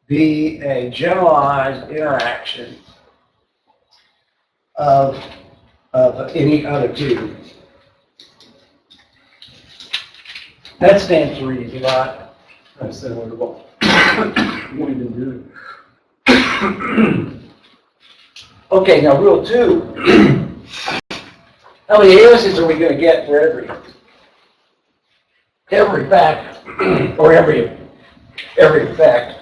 be a generalized interaction of any other two. That stands for easy, right? I said what we didn't do. Okay, now rule 2. How many aliases are we going to get for every fact or every effect?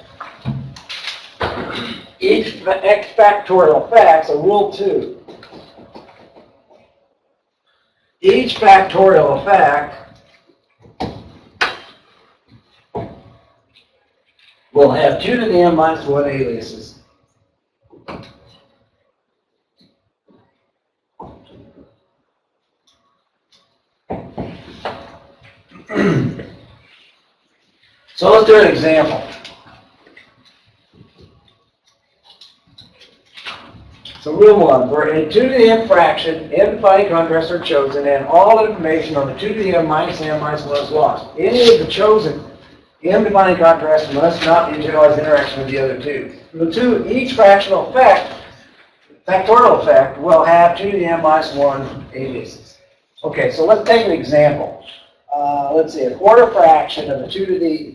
Each x factorial fact, so rule 2. Each factorial effect will have 2 to the m minus 1 aliases. So let's do an example. So rule 1, for a 2 to the m fraction, m defining contrasts are chosen, and all information on the 2 to the m minus 1 is lost. Any of the chosen m defining contrasts must not be a generalized interaction with the other two. Rule 2, each fractional effect, factorial effect, will have 2 to the m minus 1 aliases. Okay, so let's take an example. Let's see, a quarter fraction of the 2 to the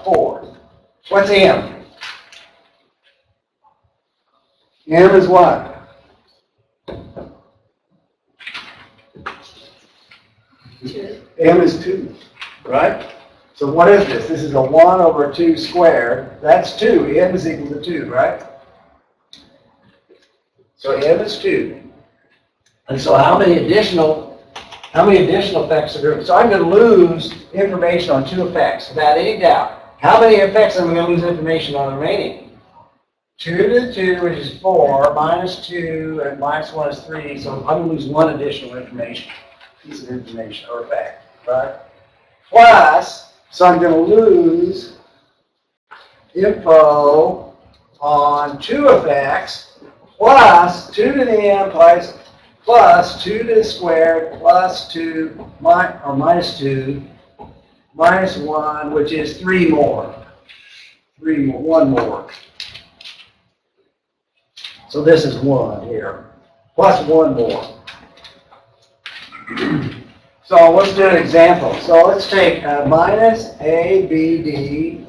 4. What's m? M is what? M is 2, right? So what is this? This is a 1 over 2 squared. That's 2. M is equal to 2, right? So M is 2. And so how many additional effects are there? So I'm going to lose information on 2 effects without any doubt. How many effects am I going to lose information on the remaining? 2 to the 2, which is 4, minus 2, and minus 1 is 3. So I'm going to lose 1 additional piece of information, or fact, right? Plus, so I'm going to lose info on 2 effects, plus 2 to the m plus 2 to the squared, plus 2, minus 2, minus 1, which is 3 more. 1 more. So this is 1 here, plus 1 more. So let's do an example. So let's take minus ABD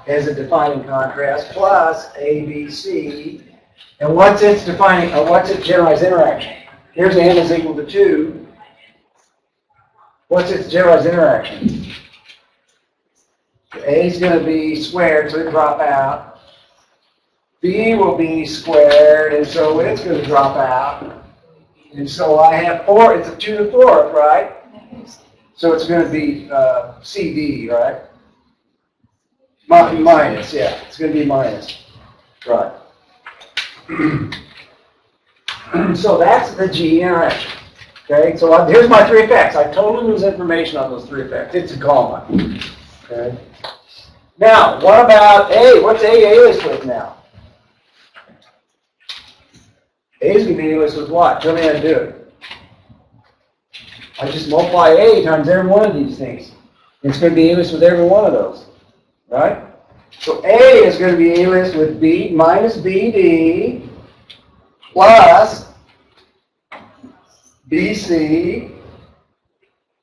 as a defining contrast, plus ABC. And what's its generalized interaction? Here's m is equal to 2. What's its generalized interaction? A is going to be squared, so it drop out. B will be squared, and so it's going to drop out. And so I have 4, it's a 2 to the 4th, right? So it's going to be CD, right? Minus, yeah, it's going to be minus. Right. So that's the G interaction. Okay, so here's my 3 effects. I totally lose information on those 3 effects. It's a gamma. Okay. Now, what about A? What's A alias with now? A is going to be alias with what? Tell me how to do it. I just multiply A times every one of these things. It's going to be alias with every one of those. Right? So A is going to be alias with B minus BD plus BC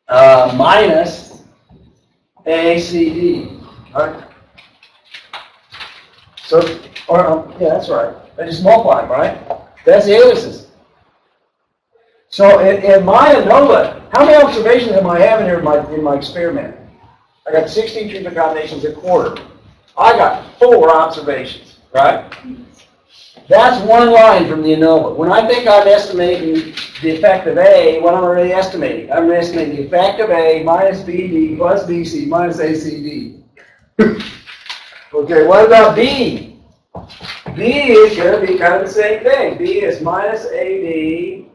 minus ACD. Right? So, yeah, that's right. I just multiply them, right? That's the aliases. So in my ANOVA, how many observations am I having here in my experiment? I got 16 treatment combinations a quarter. I got 4 observations, right? That's one line from the ANOVA. When I think I'm estimating the effect of A, what am I really estimating? I'm estimating the effect of A minus BD plus BC minus ACD. Okay, what about B? B is going to be kind of the same thing. B is minus AD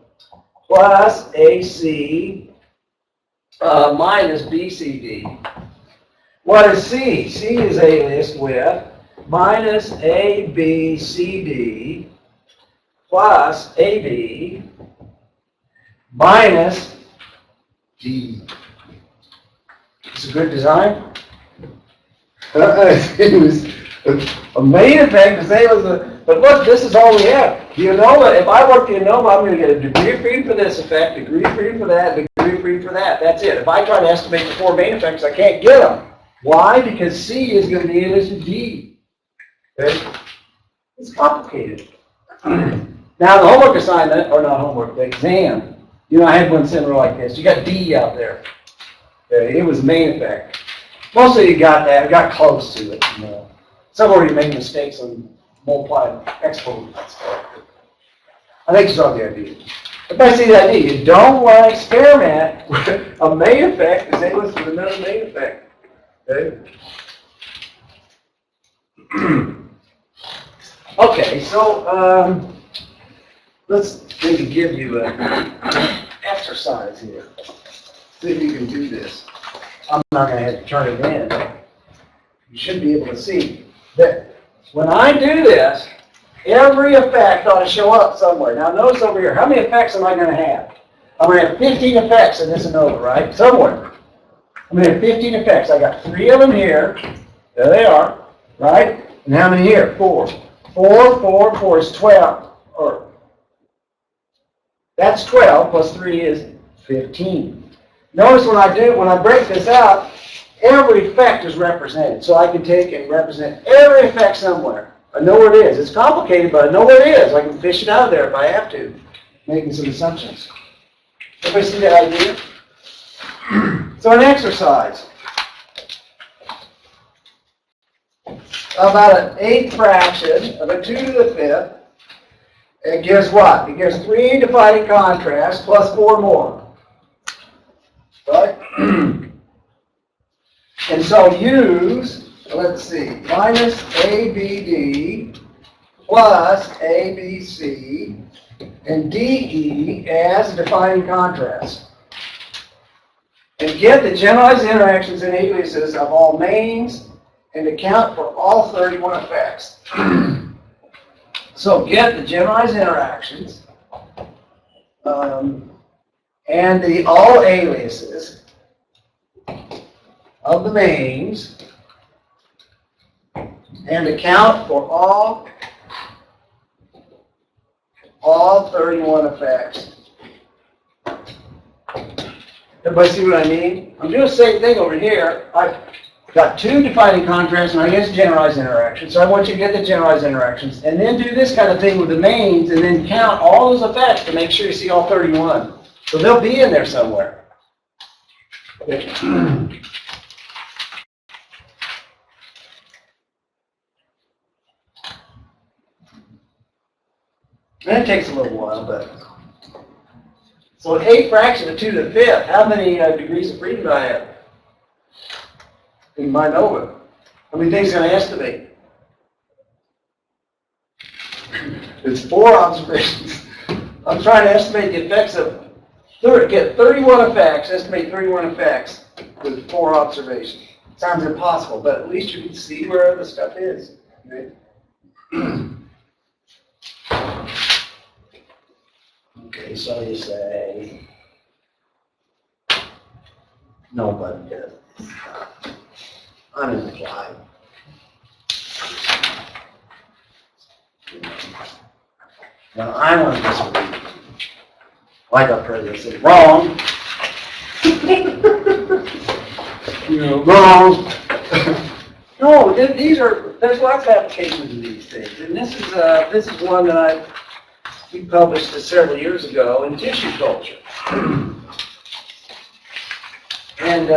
plus AC minus BCD. What is C? C is alias with minus ABCD plus AB minus D. It's a good design. It was a main effect to say it was a, but look, this is all we have. The ANOVA, if I work the ANOVA, I'm going to get a degree of freedom for this effect, degree of freedom for that, degree of freedom for that. That's it. If I try to estimate the 4 main effects, I can't get them. Why? Because C is going to be alias with D. Okay? It's complicated. Now the homework assignment, or not homework, the exam, you know, I had one similar like this. You got D out there. Okay? It was main effect. Most of you got that, got close to it. You know. Some of you made mistakes on multiplying exponents. I think you saw the idea. If I see that idea, you don't want to experiment with a main effect the same as with another main effect. Okay? Okay, so let's maybe give you an exercise here. See if you can do this. I'm not going to have to turn it in. You should be able to see that when I do this, every effect ought to show up somewhere. Now notice over here, how many effects am I going to have? I'm going to have 15 effects in this ANOVA, right? Somewhere. I'm going to have 15 effects. I got 3 of them here. There they are, right? And how many here? 4. 4 is 12. Or that's 12 plus 3 is 15. Notice when I break this out, every effect is represented. So I can take and represent every effect somewhere. I know where it is. It's complicated, but I know where it is. I can fish it out of there if I have to, making some assumptions. Everybody see that idea? So an exercise. About an 8th fraction of a 2 to the 5th. It gives what? It gives 3 defining contrasts plus 4 more. Right? And so use, let's see, minus ABD plus ABC and DE as defining contrast. And get the generalized interactions and aliases of all mains and account for all 31 effects. So get the generalized interactions and the all aliases of the mains and account for all 31 effects. Everybody see what I mean? I'm doing the same thing over here. I've got 2 defining contrasts and I guess generalized interactions. So I want you to get the generalized interactions and then do this kind of thing with the mains and then count all those effects to make sure you see all 31. So they'll be in there somewhere. And it takes a little while, but. So an 8 fraction of 2 to the 5th, how many degrees of freedom do I have? In my NOVA? How many things can I estimate? It's 4 observations. I'm trying to estimate the effects of, get 31 effects, estimate 31 effects with 4 observations. Sounds impossible, but at least you can see where the stuff is. Okay, okay, so you say, nobody does. Unimplied. Now, I want to disagree. Like our president said, wrong. Wrong. No, these are, there's lots of applications of these things. And this is one that we published several years ago in tissue culture. And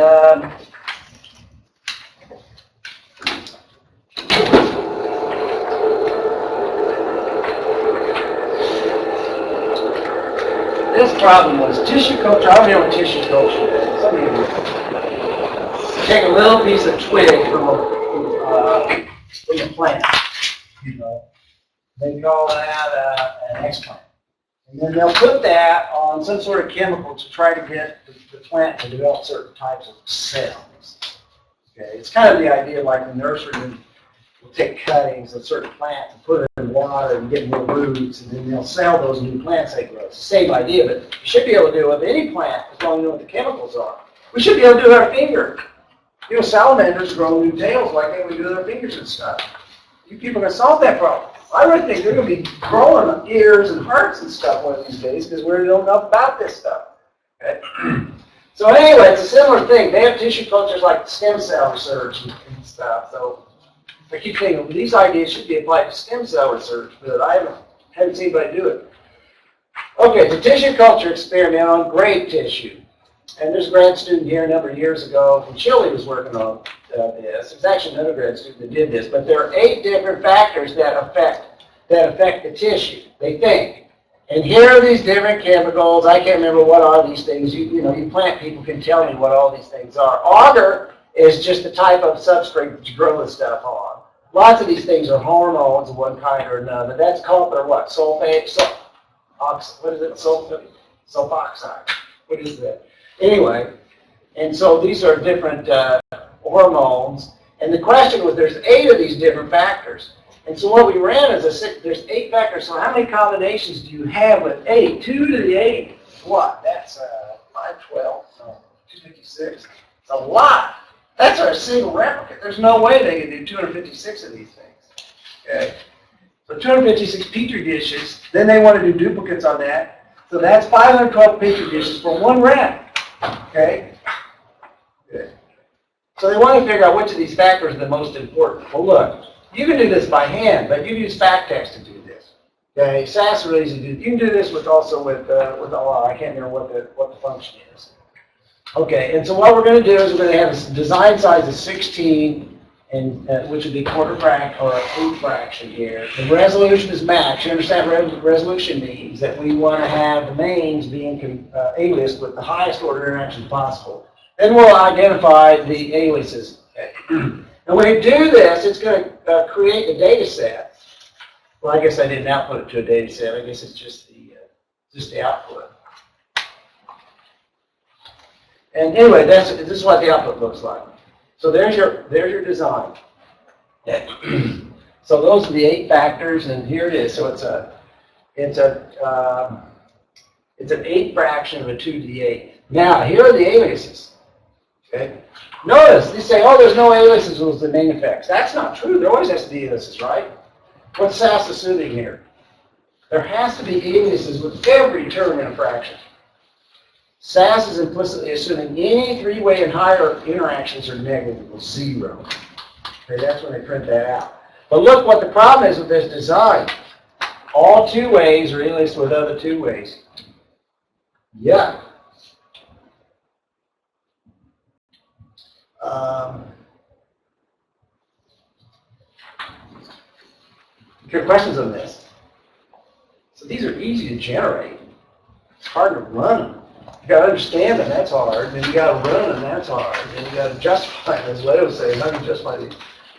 this problem was tissue culture. I don't know what tissue culture is. Some of you take a little piece of twig from a plant, you know. They call that an explant. And then they'll put that on some sort of chemical to try to get the plant to develop certain types of cells. Okay, it's kind of the idea like the nurseryman will take cuttings of certain plants and put it in water and get more roots, and then they'll sell those new plants they grow. It's the same idea, but you should be able to do it with any plant as long as you know what the chemicals are. We should be able to do it with our finger. You know, salamanders grow new tails like they would do with their fingers and stuff. You people are going to solve that problem. I really think they're going to be growing ears and hearts and stuff one of these days because we don't know about this stuff. Okay? So anyway, it's a similar thing. They have tissue cultures like stem cell research and stuff. So I keep thinking these ideas should be applied to stem cell research, but I haven't seen anybody do it. Okay, the tissue culture experiment on grape tissue. And there's a grad student here a number of years ago from Chile was working on this. There's actually another grad student that did this, but there are 8 different factors that affect the tissue, they think. And here are these different chemicals. I can't remember what are these things. You plant people can tell me what all these things are. Agar is just the type of substrate that you grow this stuff on. Lots of these things are hormones of one kind or another. That's called their what? Sulfate? What is it? Sulfoxide. What is that? Anyway, and so these are different hormones. And the question was, there's 8 of these different factors. And so what we ran is there's 8 factors. So how many combinations do you have with 8? 2 to the 8. What? That's 512. No, 256. It's a lot. That's our single replicate. There's no way they can do 256 of these things. Okay. So 256 petri dishes. Then they want to do duplicates on that. So that's 512 petri dishes for one rat. Okay? Good. So they want to figure out which of these factors are the most important. Well, look, you can do this by hand, but you use FactText to do this. Okay? SAS really easy to do. You can do this with OR. I can't remember what the function is. Okay, and so what we're going to do is we're going to have a design size of 16, and which would be quarter fraction or 8 fraction here. The resolution is max. You understand what resolution means? That we want to have the mains being aliased with the highest order interaction possible. Then we'll identify the aliases. Okay. And when you do this, it's going to create a data set. Well, I guess I didn't output it to a data set. I guess it's just the output. And anyway, this is what the output looks like. So there's your design. So those are the 8 factors, and here it is. So it's an 8 fraction of a 2d8. Now here are the aliases. Okay. Notice they say, oh, there's no aliases with the main effects. That's not true. There always has to be aliases, right? What's SAS assuming here? There has to be aliases with every term in a fraction. SAS is implicitly assuming any 3-way and higher interactions are negligible, 0. Okay, that's when they print that out. But look what the problem is with this design. All 2 ways are aliased with other 2 ways. Yeah. If you have questions on this. So these are easy to generate. It's hard to run them. You gotta understand them, that's hard. Then you gotta run them, that's hard. Then you gotta justify them, as Leo was saying, how do you justify these?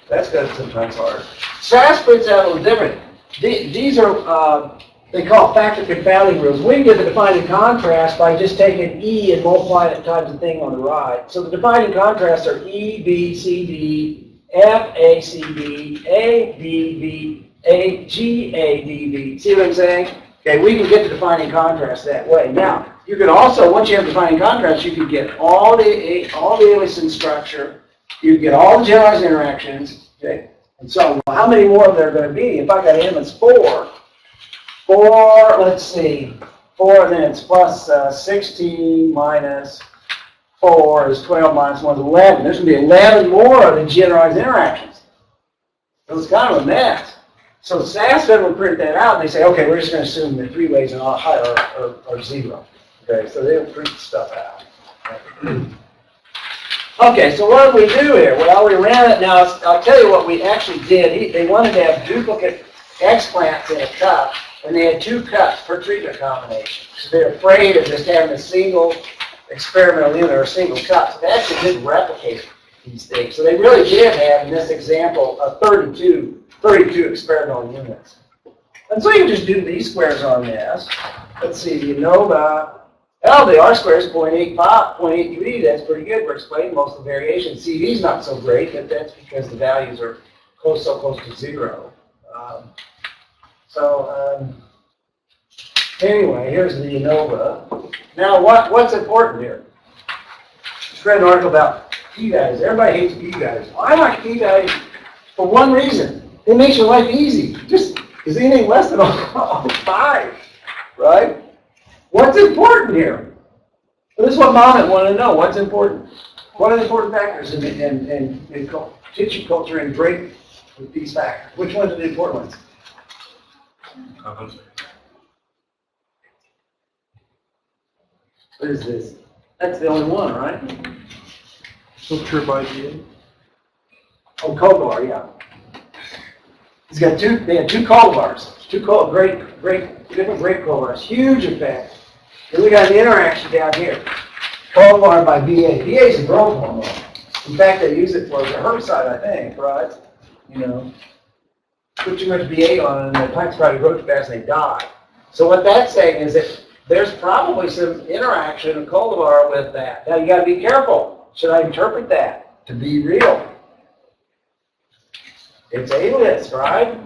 That's sometimes hard. SAS puts out a little different. These are, they call factor confounding rules. We can get the defining contrast by just taking E and multiplying it times the thing on the right. So the defining contrasts are E, B, C, D, F, A, C, D, A, D, B, A, G, A, D, B. See what I'm saying? Okay, we can get the defining contrast that way. Now, you can also, once you have defining contrast, you can get all the Alison structure, you can get all the generalized interactions, okay? And so, how many more are there going to be? If I got M as 4, let's see, 4 and then it's plus 16 minus 4 is 12 minus 1 is 11. There's going to be 11 more of the generalized interactions. So it's kind of a mess. So SAS will print that out and they say, okay, we're just going to assume that 3 ways are 0. Okay, so they'll print the stuff out. Okay, so what did we do here? Well, we ran it. Now, I'll tell you what we actually did. They wanted to have duplicate explants in a cup, and they had 2 cups per treatment combination. So they're afraid of just having a single experimental unit or a single cup. So they actually did replicate these things. So they really did have, in this example, 32 experimental units. And so you just do these squares on this. Let's see, the ANOVA. Well, the R square is 0.83. That's pretty good. We're explaining most of the variation. CV is not so great, but that's because the values are so close to 0. Anyway, here's the ANOVA. Now, what's important here? Just read an article about p-values. Everybody hates p-values. I like p-values for one reason. It makes your life easy. Just is anything less than 5, right? What's important here? Well, this is what Mom wanted to know. What's important? What are the important factors in tissue culture and break with these factors? Which ones are the important ones? What is this? That's the only one, right? Filter by VA. Oh, Cultivar, yeah. He's got they had 2 cultivars. 2 different grape cultivars. Huge effect. And we got an interaction down here. Cultivar by VA. VA is a growth hormone. In fact, they use it for the herbicide, I think, right? You know, put too much VA on and the plants try to grow too fast and they die. So what that's saying is that there's probably some interaction of cultivar with that. Now you got to be careful. Should I interpret that to be real? It's A-list, right?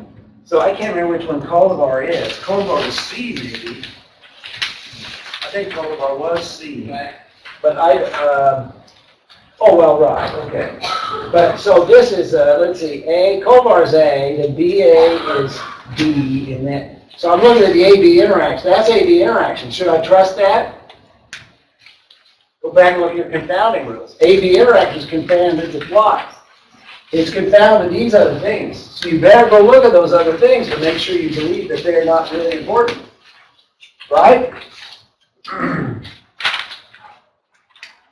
So I can't remember which one cultivar is. Cultivar was C, maybe. I think cultivar was C. But oh, well, right, okay. But so this is, let's see, A, cultivar is A, then BA is B, and then, so I'm looking at the AB interaction. That's AB interaction. Should I trust that? Go back and look at your confounding rules. AB interaction is confounded with what? It's confounded these other things. So you better go look at those other things to make sure you believe that they're not really important. Right?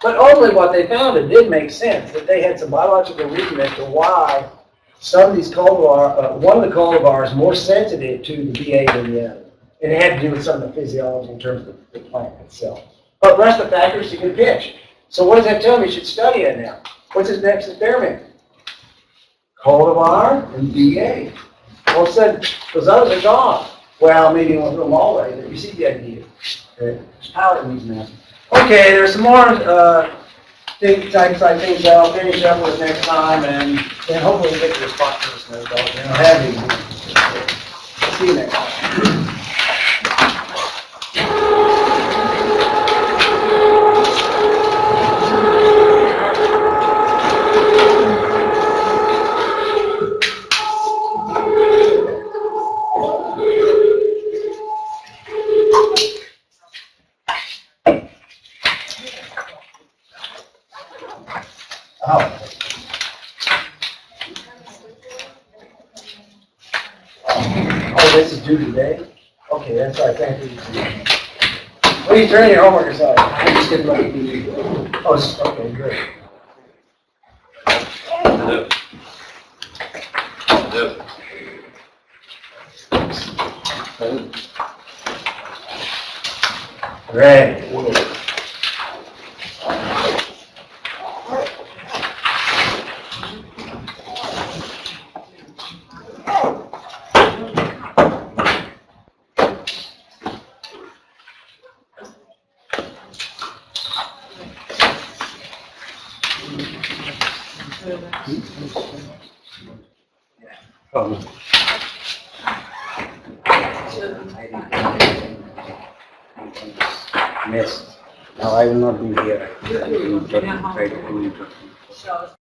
But only what they found, it did make sense, that they had some biological reason as to why some of these cultivar, one of the cultivars is more sensitive to the BA than the other. And it had to do with some of the physiology in terms of the plant itself. But the rest of the factors you can pitch. So what does that tell me? You should study it now. What's his next experiment? Cultivar and BA. All of a sudden, those others are gone. Well, maybe one of them all the way, but you see the idea. Okay. There's power in these now. Okay, there's some more types I think I'll finish up with next time, and then hopefully we'll get to the spot for this note. See you next time. This is due today? Okay, that's right. Thank you. What are you turning your homework aside? I'm just getting ready to do. Oh, okay, great. Ready. Missed. Now I will not be here. I will try to do it.